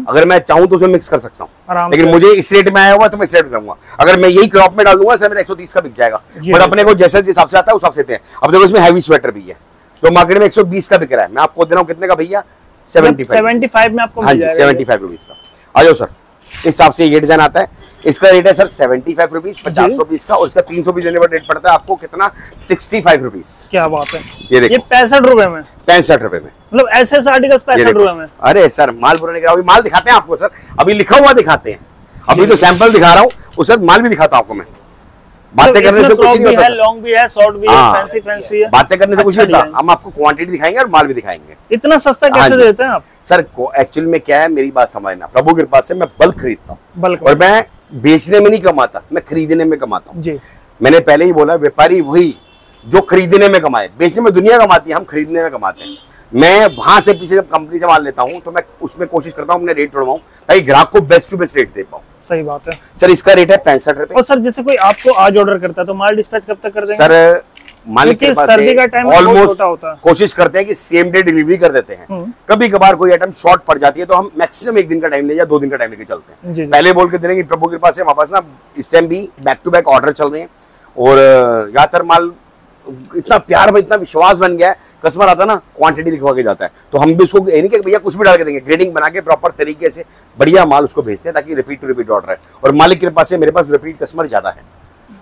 अगर मैं चाहूं तो उसमें मिक्स कर सकता हूँ, लेकिन मुझे इस रेट में आया हुआ तो मैं इस रेट में दूंगा। अगर मैं यही क्रॉप में डाल दूंगा सर मेरा 130 का बिक जाएगा। बट अपने को जैसे जिस हिसाब से आता है उस हिसाब से देते हैं। अब देखो इसमें हैवी स्वेटर भी है, तो मार्केट में 120 का बिक रहा है, मैं आपको दे रहा हूँ कितने का भैया, 75 में आपको। हाँ जी 75 रुपीज का। आ जाओ सर, इस हिसाब से ये डिजाइन आता है। इसका रेट है सर 75 रुपीज, 50 पीस का। और इसका 300 पीस लेने पर रेट पड़ता है आपको कितना, 65 रुपीज। क्या बात है, ये देखो, ये 65 रुपए में, 65 रुपए में, मतलब ऐसे आर्टिकल 65 रुपए में। अरे सर माल बुरा नहीं, अभी माल दिखाते हैं आपको सर, अभी लिखा हुआ दिखाते हैं। अभी तो सैंपल दिखा रहा हूँ, उसके बाद माल भी दिखाता हूँ आपको मैं। बातें करने से कुछ नहीं होता, लॉन्ग भी है, शॉर्ट भी है, फैंसी है। बातें करने से कुछ नहीं होता, हम आपको क्वांटिटी दिखाएंगे और माल भी दिखाएंगे। इतना सस्ता कैसे देते हैं आप सर? एक्चुअल में क्या है, मेरी बात समझना, प्रभु कृपा से मैं बल्क खरीदता हूँ, और मैं बेचने में नहीं कमाता, मैं खरीदने में कमाता हूँ। मैंने पहले ही बोला, व्यापारी वही जो खरीदने में कमाए। बेचने में दुनिया कमाती है, हम खरीदने में कमाते हैं। मैं वहां से पीछे जब कंपनी से माल लेता हूं तो मैं उसमें कोशिश करता हूं अपने रेट तोड़वाऊं, ताकि ग्राहक को बेस्ट टू बेस्ट रेट दे पाऊं। सही बात है सर। इसका रेट है 65 रुपए। और सर जैसे कोई आपको आज ऑर्डर करता है तो माल डिस्पैच कब तक कर देंगे? सर मालिक के पास सर्दी का टाइम ऑलमोस्ट कोशिश करते हैं कि सेम डे डिलीवरी कर देते हैं। कभी कभार कोई आइटम शॉर्ट पड़ जाती है तो हम मैक्सिमम 1 दिन का टाइम ले या 2 दिन का टाइम लेके चलते हैं। पहले बोल के दे रहे हैं कि प्रभु कृपा से हमारे पास ना इस टाइम भी बैक टू बैक ऑर्डर चल रहे हैं, और ज्यादातर माल इतना प्यार में, इतना विश्वास बन गया है, कस्टमर आता ना क्वांटिटी दिखवा के जाता है, तो हम भी उसको ये नहीं कि भैया कुछ भी डाल के देंगे, ग्रेडिंग बना के प्रॉपर तरीके से बढ़िया माल उसको भेजते हैं, ताकि रिपीट टू रिपीट ऑर्डर है। और मालिक के पास से मेरे पास रिपीट कस्टमर ज्यादा है।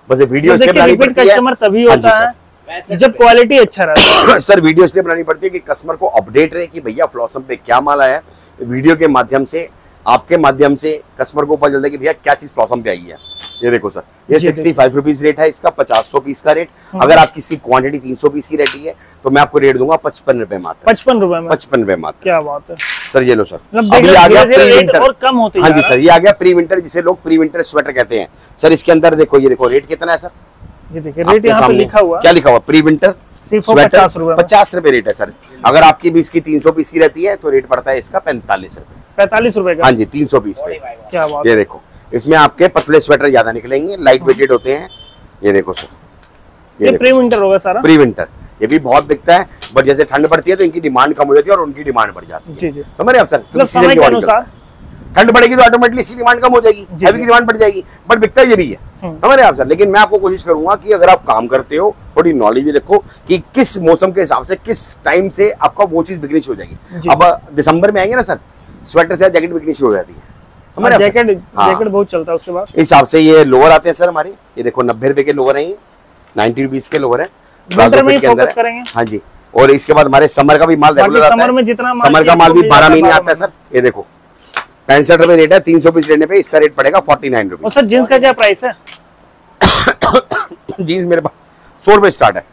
बस वीडियो रिपीट कस्टमर तभी होता है जब क्वालिटी अच्छा रहता है। सर वीडियो इसलिए बनानी पड़ती है कि कस्टमर को अपडेट रहे कि भैया फ्लॉसम पे क्या माल आया है। वीडियो के माध्यम से, आपके माध्यम से कस्टमर को पता चलता है कि भैया क्या चीज फ्लॉसम पे आई है। ये देखो सर, ये 65 रुपीज रेट है इसका, 50 पीस का रेट। अगर आपकी इसकी क्वांटिटी 300 पीस की रहती है तो मैं आपको रेट दूंगा 55 रुपए मात्र। 55 रुपए में, 55 रुपए मात्र। क्या बात है सर। ये लो सर, अभी आ गया प्री विंटर, और कम होती है। हाँ जी सर, ये आ गया प्री विंटर, जिसे लोग प्री विंटर स्वेटर कहते हैं। सर इसके अंदर देखो, ये देखो रेट कितना है सर, ये देखिए रेट यहाँ पे लिखा हुआ, क्या लिखा हुआ, प्री विंटर स्वेटर 50 रुपए, 50 रुपए रेट है सर। अगर आपकी भी इसकी 300 पीस की रहती है तो रेट पड़ता है इसका 45 रुपए। 45 रुपए का। हाँ जी, 300 पीस पे। क्या बात। ये देखो, इसमें आपके पतले स्वेटर ज्यादा निकलेंगे, लाइट वेटेड होते हैं। ये देखो सर, ये प्री विंटर होगा सारा। प्री विंटर, ये भी बहुत बिकता है, बट जैसे ठंड बढ़ती है तो इनकी डिमांड कम हो जाती है और उनकी डिमांड बढ़ जाती है। जी जी, समझ रहे आप सर? मतलब समय के अनुसार ठंड बढ़ेगी तो ऑटोमेटिकली इसकी डिमांड कम हो जाएगी, हैवी की डिमांड बढ़ जाएगी, बट बिकता ये भी है। समझ रहे आप सर? लेकिन मैं आपको कोशिश करूंगा कि अगर आप काम करते हो, थोड़ी नॉलेज भी रखो कि किस मौसम के हिसाब से, किस टाइम से आपका वो चीज बिकनी शुरू हो जाएगी। अब दिसंबर में आएंगे ना सर, स्वेटर से जैकेट बिकनी शुरू हो जाती है। जैकेट बहुत चलता है उसके बाद। इस हिसाब से ये लोअर आते हैं सर हमारे, ये देखो 90 रुपए के लोअर है, ये 90 रुपीज के लोअर है, के अंदर करेंगे। हाँ जी, और इसके बाद हमारे समर का भी माल रेगुलर आता है। समर में जितना समर का माल भी 12 महीने आता है सर। ये देखो 65 रुपए रेट है, 300 पीस लेने पे इसका रेट पड़ेगा 49 रुपए। सर जींस का क्या प्राइस है? जींस मेरे पास 100 रुपए स्टार्ट है।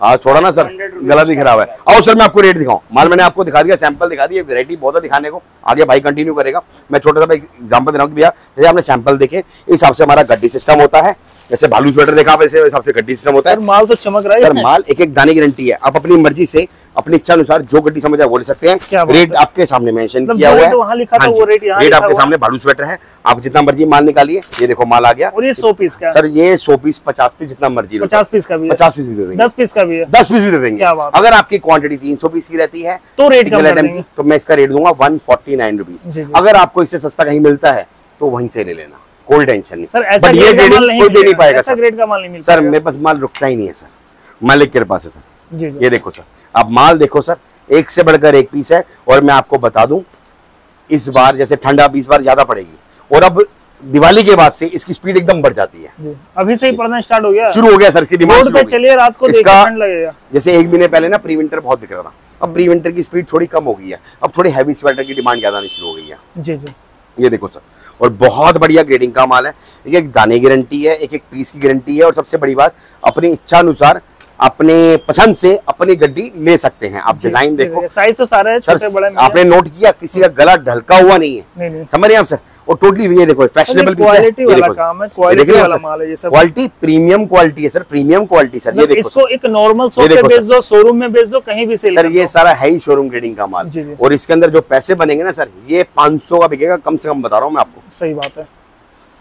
आज थोड़ा ना सर गला भी खराब है। आओ सर मैं आपको रेट दिखाऊं। माल मैंने आपको दिखा दिया, सैंपल दिखा दिया, वैरायटी बहुत है दिखाने को, आगे भाई कंटिन्यू करेगा। मैं छोटा सा एग्जांपल दे रहा हूं कि भैया जैसे आपने सैंपल देखे, इस हिसाब से हमारा गड्डी सिस्टम होता है। जैसे भालू स्वेटर देखा वैसे हिसाब से गड्डी सिस्टम होता है। माल तो चमक रहा है सर, माल एक एक दाने की गारंटी है। आप अपनी मर्जी से, अपनी इच्छा अनुसार जो गड्डी समझ आए वो ले सकते हैं। रेट आपके सामने मेंशन किया हुआ है, रेट आपके सामने। भालू स्वेटर है, आप जितना मर्जी माल निकालिए। ये देखो माल आ गया, और ये 100 पीस का सर, ये 100 पीस 50 पीस जितना मर्जी, 50 पीस का भी, 50 पीस भी दे देंगे, 10 पीस का भी है, 10 पीस भी दे देंगे। अगर आपकी क्वांटिटी 300 पीस की रहती है तो रेट कम आइटम की, तो मैं इसका रेट दूंगा 149 रुपीज। अगर आपको इससे सस्ता कहीं मिलता है तो वहीं से ले लेना, कोई टेंशन नहीं। सर ऐसा ये कोई दे नहीं पाएगा सर, ग्रेड का माल नहीं मिलता सर। मेरे पास माल रुकता ही नहीं है सर, मालिक के पास है सर। जी जी। ये देखो सर, आप माल देखो सर, एक से बढ़कर एक पीस है। और मैं आपको बता दूं, इस बार जैसे ठंडा 20 बार ज्यादा पड़ेगी, और अब दिवाली के बाद से इसकी स्पीड एकदम बढ़ जाती है। अभी से ही पड़ना स्टार्ट हो गया, शुरू हो गया सर। इसकी डिमांड पे चलिए, रात को इसका ठंड लगेगा। जैसे 1 महीने पहले ना प्री विंटर बहुत बिक रहा था, अब प्री विंटर की स्पीड थोड़ी कम हो गई है, अब थोड़ी हैवी स्वेटर की डिमांड ज्यादा आनी शुरू हो गई है। जी जी। ये देखो सर, और बहुत बढ़िया ग्रेडिंग का माल है। एक एक दाने की गारंटी है, एक एक पीस की गारंटी है, और सबसे बड़ी बात, अपनी इच्छा अनुसार, अपने पसंद से अपनी गड्डी ले सकते हैं। आप डिजाइन देखो, साइज तो सारे है, छोटे बड़े। आपने नोट किया किसी का गला ढलका हुआ नहीं है, समझ रहे हैं आप सर? और टोटली ये देखो फैशनेबल पीस है, क्वालिटी वाला काम है, क्वालिटी वाला माल है ये सब। क्वालिटी प्रीमियम क्वालिटी है सर, प्रीमियम क्वालिटी सर। ये देखो, इसको एक नॉर्मल शॉप पे बेच दो, शोरूम में बेच दो, कहीं भी सेल सर। ये सारा है ही शोरूम ग्रेडिंग का माल, और इसके अंदर जो पैसे बनेंगे ना सर, ये 500 का बिकेगा कम से कम, बता रहा हूँ मैं आपको। सही बात है।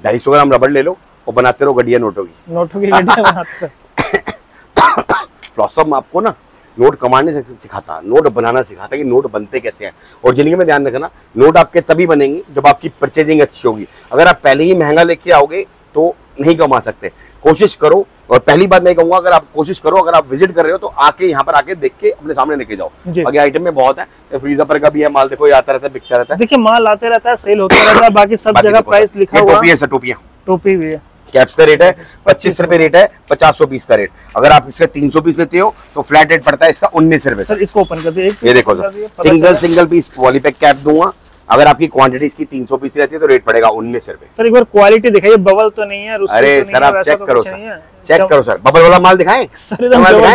250 ग्राम रबड़ ले लो और बनाते रहो गड्डियां नोटों की गड्डियां बनाते। फ्लॉसम आपको ना नोट कमाने से सिखाता, नोट बनाना सिखाता है कि नोट बनते कैसे हैं। और जिंदगी में ध्यान रखना, नोट आपके तभी बनेंगे जब आपकी परचेजिंग अच्छी होगी। अगर आप पहले ही महंगा लेके आओगे तो नहीं कमा सकते। कोशिश करो, और पहली बात नहीं कहूंगा, अगर आप कोशिश करो, अगर आप विजिट कर रहे हो तो आके यहाँ पर आके देख के अपने सामने लेके जाओ। आगे आइटम में बहुत है, फ्रीजर पर का भी है माल, देखो ये आता रहता है, बिकता रहता है। देखिए माल आते रहता है, सेल होता रहता है, बाकी सब जगह प्राइस लिखा हुआ है। टोपी है सर, टोपी भी है। कैप्स का रेट है 25 रुपए रेट है, 50 पीस का रेट। अगर आप इसका 300 पीस लेते हो तो फ्लैट रेट पड़ता है इसका 19 रुपए। सर इसको ओपन कर दिए, ये देखो sir, single piece polypack cap दूंगा। अगर आपकी क्वांटिटी इसकी 300 पीस रहती है तो रेट पड़ेगा 19 रुपए। सर एक बार क्वालिटी दिखाइए, बबल तो नहीं है? अरे सर आप चेक करो सर, चेक करो सर, बबल वाला माल दिखाएं सर,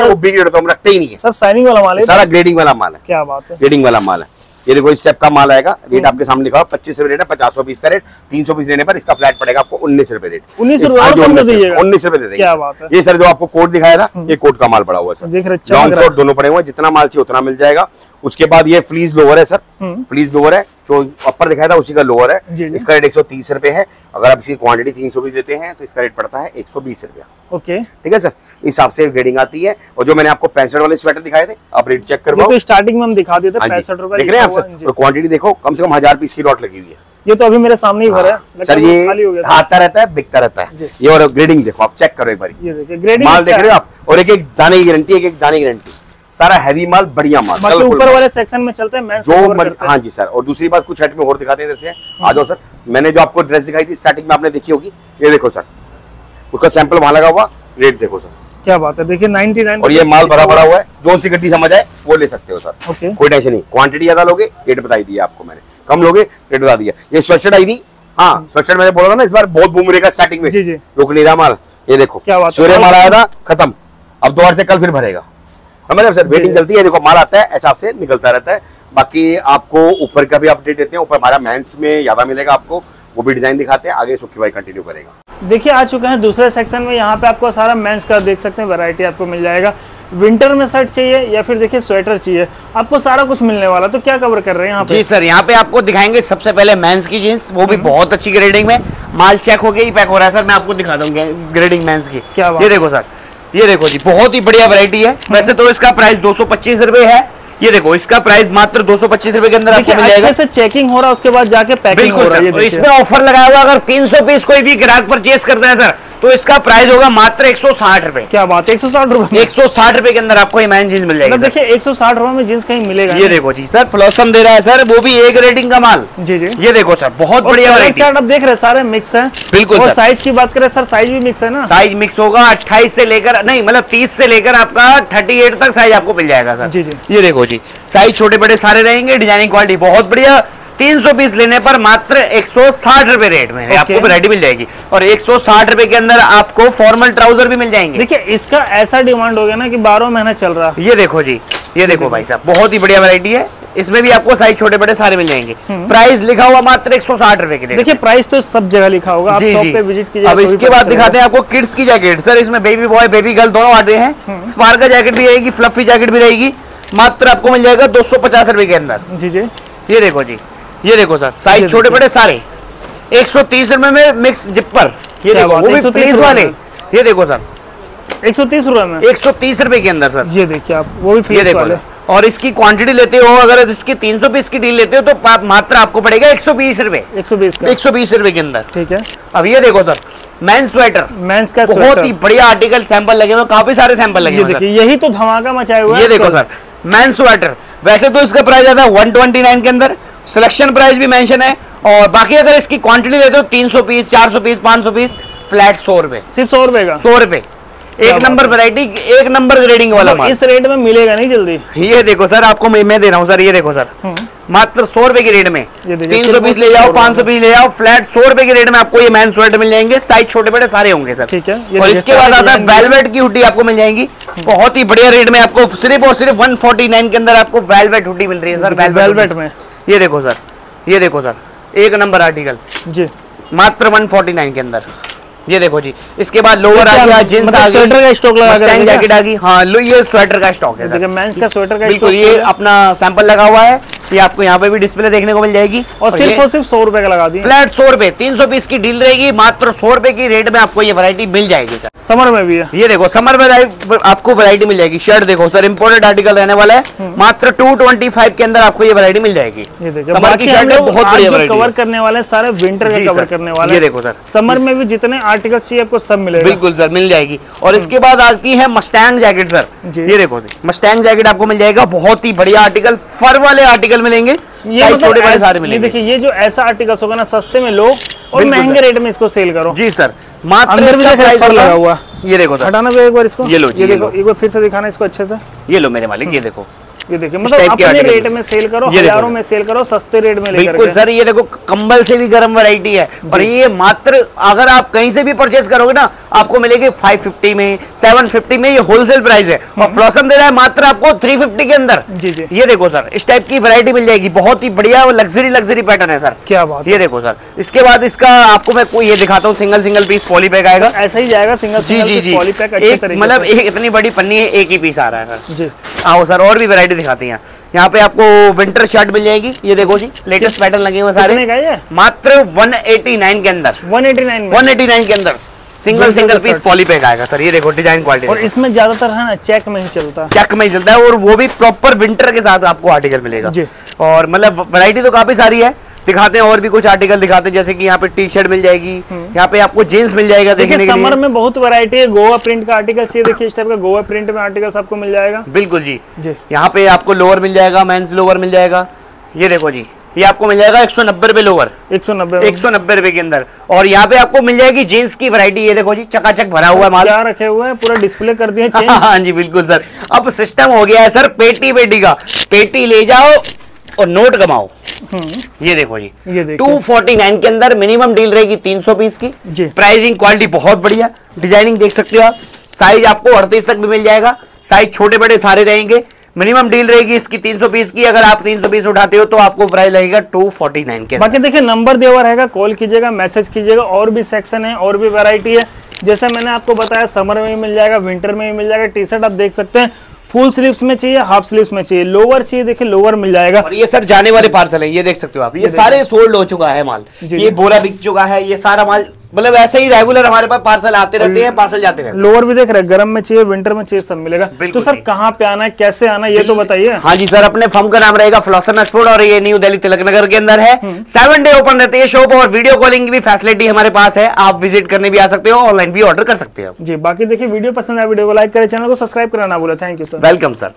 वो बिग रेट तो हम रखते ही नहीं है सर। साइनिंग वाला माल है, सारा ग्रेडिंग वाला माल है। क्या बात है, ग्रेडिंग वाला माल है। ये देखो इस स्टेप का माल आएगा, रेट आपके सामने लिखा हुआ 25 रुपए रेट है, 50 पीस का रेट। 300 पीस लेने पर इसका फ्लैट पड़ेगा आपको 19 रुपए रेट। 19 रुपए दे देंगे। ये सर जो आपको कोट दिखाया था, ये कोट का माल पड़ा हुआ है सर, लॉन्ग शॉर्ट दोनों पड़े हुए हैं, जितना माल चाहिए उतना मिल जाएगा। उसके बाद ये फ्लीस लोअर है सर, फ्लीस लोअर है, जो अपर दिखाया था उसी का लोअर है। इसका रेट 130 रुपए है। अगर आप इसकी क्वांटिटी 300 पीस लेते हैं तो इसका रेट पड़ता है 120 रुपया। ओके ठीक है सर, इस हिसाब से ग्रेडिंग आती है। और जो मैंने आपको 65 वाले स्वेटर दिखाए थे, आप रेट चेक करवाओ। तो स्टार्टिंग में हम दिखा देते 65 रुपए, देख रहे हैं आप सर? तो क्वांटिटी देखो, कम से कम 1000 पीस की लॉट लगी हुई है। ये तो अभी मेरे सामने ही भरा है सर, ये आता रहता है, बिकता रहता है ये। और ग्रेडिंग देखो, आप चेक करो एक बार, माल देख रहे हो आप, और एक एक दाने की गारंटी, एक एक दाने की गारंटी, सारा हैवी माल, बढ़िया माल। बाकी ऊपर वाले सेक्शन में चलते हैं जो हाँ जी सर। और दूसरी बात, कुछ हट में और दिखाते हैं इधर से, आ जाओ सर। मैंने जो आपको ड्रेस दिखाई थी स्टार्टिंग में, आपने देखी होगी, ये देखो सर, उसका सैंपल वहां लगा हुआ, रेट देखो सर। क्या बात है, देखिए 99। और ये माल भरा भरा हुआ है, जो सी गड्डी समझ आए वो ले सकते हो सर, कोई टेंशन नहीं। क्वांटिटी ज्यादा लोगे, रेट बताई दिया आपको मैंने, कम लोगे रेट बता दिया। ये स्वेटशर्ट आई थी, हाँ स्वेटशर्ट मैंने बोला था ना, इस बार बहुत बूम रहेगा स्टार्टिंग में, रुक नहीं रहा माल। ये देखो सूर्य माल आया था, खत्म, अब दोबारा से कल फिर भरेगा। हमारे सर वेटिंग चलती है, देखो माल आता है, ऐसा से निकलता रहता है। बाकी आपको ऊपर का भी अपडेट देते हैं, ऊपर हमारा मेंस में ज्यादा मिलेगा आपको, वो भी डिजाइन दिखाते हैं। आगे सुखी भाई कंटिन्यू करेगा। देखिए आ चुके हैं दूसरे सेक्शन में। यहाँ पे आपको सारा मेंस का देख सकते हैं वैरायटी आपको मिल जाएगा। विंटर में शर्ट चाहिए या फिर देखिए स्वेटर चाहिए, आपको सारा कुछ मिलने वाला। तो क्या कवर कर रहे हैं यहाँ पे? जी सर, यहाँ पे आपको दिखाएंगे सबसे पहले मेंस की जीन्स, वो भी बहुत अच्छी ग्रेडिंग में। माल चेक हो गया ही पैक हो रहा है सर, मैं आपको दिखा दूंगा ग्रेडिंग मेंस की। क्या बात? ये देखो सर, ये देखो जी, बहुत ही बढ़िया वैरायटी है। वैसे तो इसका प्राइस 225 रुपए है, ये देखो इसका प्राइस मात्र 225 रुपए के अंदर आपको मिल जाएगा। अच्छे से चेकिंग हो रहा है, उसके बाद जाके पैकिंग हो रहा है। बिल्कुल, इसमें ऑफर लगाया हुआ, अगर 300 पीस कोई भी ग्राहक परचेस करता है सर, तो इसका प्राइस होगा मात्र 160 रुपए। क्या बात है, 160 रुपए? 160 रुपए के अंदर आपको ये मैन जींस मिल जाएगी। देखिए 160 रुपए में जींस कहीं मिलेगा? ये देखो जी सर, फ्लॉसम दे रहा है सर, वो भी एक रेटिंग का माल। जी जी, ये देखो सर, बहुत बढ़िया वैरायटी। आप देख रहे हैं सारे मिक्स है। बिल्कुल। और साइज की बात करें सर, साइज भी मिक्स है ना? साइज मिक्स होगा, 28 से लेकर नहीं मतलब 30 से लेकर आपका 38 तक साइज आपको मिल जाएगा सर। जी जी, ये देखो जी, साइज छोटे बड़े सारे रहेंगे, डिजाइनिंग क्वालिटी बहुत बढ़िया। 300 पीस लेने पर मात्र 160 रुपए रेट में आपको वैरायटी मिल जाएगी। और 160 रुपए के अंदर आपको फॉर्मल ट्राउजर भी मिल जाएंगे। देखिए इसका ऐसा डिमांड हो गया ना कि 12 महीना चल रहा है। ये देखो जी, ये देखो भाई साहब, बहुत ही बढ़िया वैरायटी है। इसमें भी आपको साइज छोटे बड़े सारे मिल जाएंगे। प्राइस लिखा हुआ मात्र 160 रुपए के लिए। देखिए प्राइस तो सब जगह लिखा होगा, आप शॉप पे विजिट कीजिए। अब इसके बाद दिखाते हैं आपको किड्स की जैकेट। सर इसमें बेबी बॉय बेबी गर्ल दोनों आते हैं। स्पार्का जैकेट भी रहेगी, फ्लफी जैकेट भी रहेगी। मात्र आपको मिल जाएगा 250 रुपए के अंदर। जी जी, ये देखो जी, ये देखो सर, साइज छोटे बड़े सारे 130 रुपए में मिक्स जिप्पर। ये देखो वो भी प्लेस वाले। ये देखो सर 130 रुपए में, 130 रुपए के अंदर सर। ये देखिए आप, वो भी प्लेस वाले। और इसकी क्वांटिटी लेते हो, अगर इसकी 300 पीस की डील लेते हो तो मात्र आपको पड़ेगा 120 रुपए। 120 रुपए के अंदर। ठीक है। अब ये देखो सर, मेंस स्वेटर, मेंस का बहुत ही बढ़िया आर्टिकल सैंपल लगे हुए, काफी सारे सैंपल लगे हुए। यही तो धमाका मचाया हुआ है। ये देखो सर, मेंस स्वेटर, वैसे तो इसका प्राइस आता है 129 के अंदर, सिलेक्शन प्राइस भी मेंशन है। और बाकी अगर इसकी क्वांटिटी लेते हो 300 पीस, 400 पीस, 500 पीस, फ्लैट 100 रुपए। सिर्फ 100 रुपए का? 100 रुपए, एक नंबर वैरायटी, एक नंबर ग्रेडिंग वाला माल। इस रेट में मिलेगा नहीं जल्दी। ये देखो सर, आपको मैं दे रहा हूँ सर, ये देखो सर, मात्र 100 रुपए की रेट में 300 पीस ले जाओ, 500 पीस ले जाओ, फ्लैट 100 रुपए की रेट में आपको ये मैन स्वेटर मिल जाएंगे। साइज छोटे बड़े सारे होंगे सर। ठीक है। और इसके बाद आता है वेलवेट की हुडी आपको मिल जाएंगी, बहुत ही बढ़िया रेट में। आपको सिर्फ और सिर्फ 149 के अंदर आपको वेलवेट हुडी मिल रही है सर। वेलवेट में ये देखो सर, ये देखो सर, एक नंबर आर्टिकल जी, मात्र 149 के अंदर। ये देखो जी, इसके बाद लोअर आ गया, जींस आ गई, स्वेटर का स्टॉक लगा है, जैकेट आ गई। हाँ लो, ये स्वेटर का स्टॉक है सर, मेंस का स्वेटर का बिल्कुल। ये अपना सैंपल लगा हुआ है, ये आपको यहाँ पे भी डिस्प्ले देखने को मिल जाएगी। और सिर्फ 100 रुपए का लगा दिए, फ्लैट 100 रुपए। 300 पीस की डील रहेगी, मात्र 100 रुपए की रेट में आपको ये वैरायटी मिल जाएगी सर। समर में भी है, ये देखो समर में आपको वैरायटी मिल जाएगी। शर्ट देखो सर, इंपोर्टेड आर्टिकल रहने वाला है, मात्र 225 के अंदर आपको ये वैरायटी मिल जाएगी। ये देखो समर की शर्ट है, बहुत बढ़िया वैरायटी कवर करने वाले सारे विंटर का कवर करने वाले। ये देखो सर, समर में भी जितने आर्टिकल्स चाहिए आपको सब मिलेगा। बिल्कुल सर, मिल जाएगी। और इसके बाद आती है मस्टैंग जैकेट सर। ये देखो मस्टैंग जैकेट आपको मिल जाएगा, बहुत ही बढ़िया आर्टिकल, फर वाले आर्टिकल मिलेंगे। ये मतलब छोटे बड़े सारे मिलेंगे। देखिए ये जो ऐसा आर्टिकल्स होगा ना, सस्ते में लो और महंगे रेट में इसको सेल करो। जी सर, मात्र अंदर भी प्राइस लगा हुआ। ये देखो सर, हटाना भी एक बार इसको। ये लो, ये देखो, एक बार फिर से दिखाना इसको अच्छे से। ये लो मेरे मालिक, ये देखो, ये देखिए, मतलब अपने रेट में सेल करो, हजारों में सेल करो, सस्ते रेट में लेकर। बिल्कुल सर, ये देखो कंबल से भी गर्म वैरायटी है। और ये मात्र अगर आप कहीं से भी परचेस करोगे ना, आपको मिलेगी 550 में, 750 में। ये होलसेल प्राइस है। और फ्लॉसम दे रहा है मात्र आपको 350 के अंदर। जी जी, ये देखो सर, इस टाइप की वैरायटी मिल जाएगी, बहुत ही बढ़िया लग्जरी पैटर्न है सर। क्या बात। ये देखो सर, इसके बाद इसका आपको मैं ये दिखाता हूँ, सिंगल पीस पॉली पैक आएगा। ऐसा ही जाएगा सिंगल पॉली पैक, मतलब इतनी बड़ी पन्नी है, एक ही पीस आ रहा है सर जी। आओ सर, और भी वैरायटी दिखाते हैं। यहाँ पे आपको विंटर शर्ट मिल जाएगी। ये देखो जी, लेटेस्ट पैटर्न लगे हुए सारे, मात्र 189 के अंदर। 189 के अंदर सिंगल पीस पॉली पैक आएगा सर। ये देखो डिजाइन क्वालिटी, और इसमें ज्यादातर है ना चेक में ही चलता है, चेक में ही चलता है। और वो भी प्रॉपर विंटर के साथ आपको आर्टिकल मिलेगा जी। और मतलब वैरायटी तो काफी सारी है, दिखाते हैं और भी कुछ आर्टिकल दिखाते हैं। जैसे कि यहाँ पे टी शर्ट मिल जाएगी, यहाँ पे आपको जींस मिल जाएगा। देखिए समर में बहुत वैरायटी है, गोवा प्रिंट का आर्टिकल्स। ये देखिए इस टाइप का गोवा प्रिंट में आर्टिकल्स आपको मिल जाएगा। बिल्कुल जी, यहाँ पे आपको लोअर मिल जाएगा, मेंस लोअर मिल जाएगा। ये देखो जी, ये आपको मिल जाएगा 190 रुपए लोअर, 190 रुपए के अंदर। और यहाँ पे आपको मिल जाएगी जींस की वैरायटी। ये देखो जी, चकाचक भरा हुआ है माल, क्या रखे हुए हैं, पूरा डिस्प्ले कर दिया। हाँ जी बिल्कुल सर, अब सिस्टम हो गया है सर पेटी का। पेटी ले जाओ और नोट कमाओ। ये देखो जी, ये 249 के अंदर मिनिमम डील रहेगी 300 पीस की। प्राइसिंग क्वालिटी बहुत बढ़िया, डिजाइनिंग देख सकते हो आप। साइज आपको 38 तक भी मिल जाएगा, साइज छोटे बड़े सारे रहेंगे। मिनिमम डील रहेगी इसकी 300 पीस की। अगर आप 300 पीस उठाते हो तो आपको प्राइस लगेगा 249 के। बाकी देखिए नंबर दिया हुआ रहेगा, कॉल कीजिएगा, मैसेज कीजिएगा। और भी सेक्शन है, और भी वैरायटी है, जैसे मैंने आपको बताया समर में भी मिल जाएगा, विंटर में भी मिल जाएगा। टी शर्ट आप देख सकते हैं, फुल स्लीव्स में चाहिए, हाफ स्लीव्स में चाहिए, लोअर चाहिए, देखिए लोअर मिल जाएगा। और ये सर जाने वाले पार्सल है, ये देख सकते हो आप, ये सारे सोल्ड हो चुका है माल, ये बोरा बिक चुका है, ये सारा माल मतलब ऐसे ही रेगुलर हमारे पास पार्सल आते रहते हैं, पार्सल जाते रहते हैं। लोअर भी देख रहे हैं, गर्म में चाहिए, विंटर में चाहिए, सब मिलेगा। तो सर कहाँ पे आना है, कैसे आना है, ये तो बताइए। हाँ जी सर, अपने फर्म का नाम रहेगा फ्लॉसम एक्सपोर्ट और ये न्यू दिल्ली तिलक नगर के अंदर है। 7 डे ओपन रहते हैं शॉप और वीडियो कॉलिंग की भी फैसिलिटी हमारे पास है। आप विजिट करने भी आ सकते हो, ऑनलाइन भी ऑर्डर कर सकते हो जी। बाकी देखिए वीडियो पसंद आया वीडियो को लाइक करें, चैनल को सब्सक्राइब करना ना भूलें। Thank you sir. Welcome sir.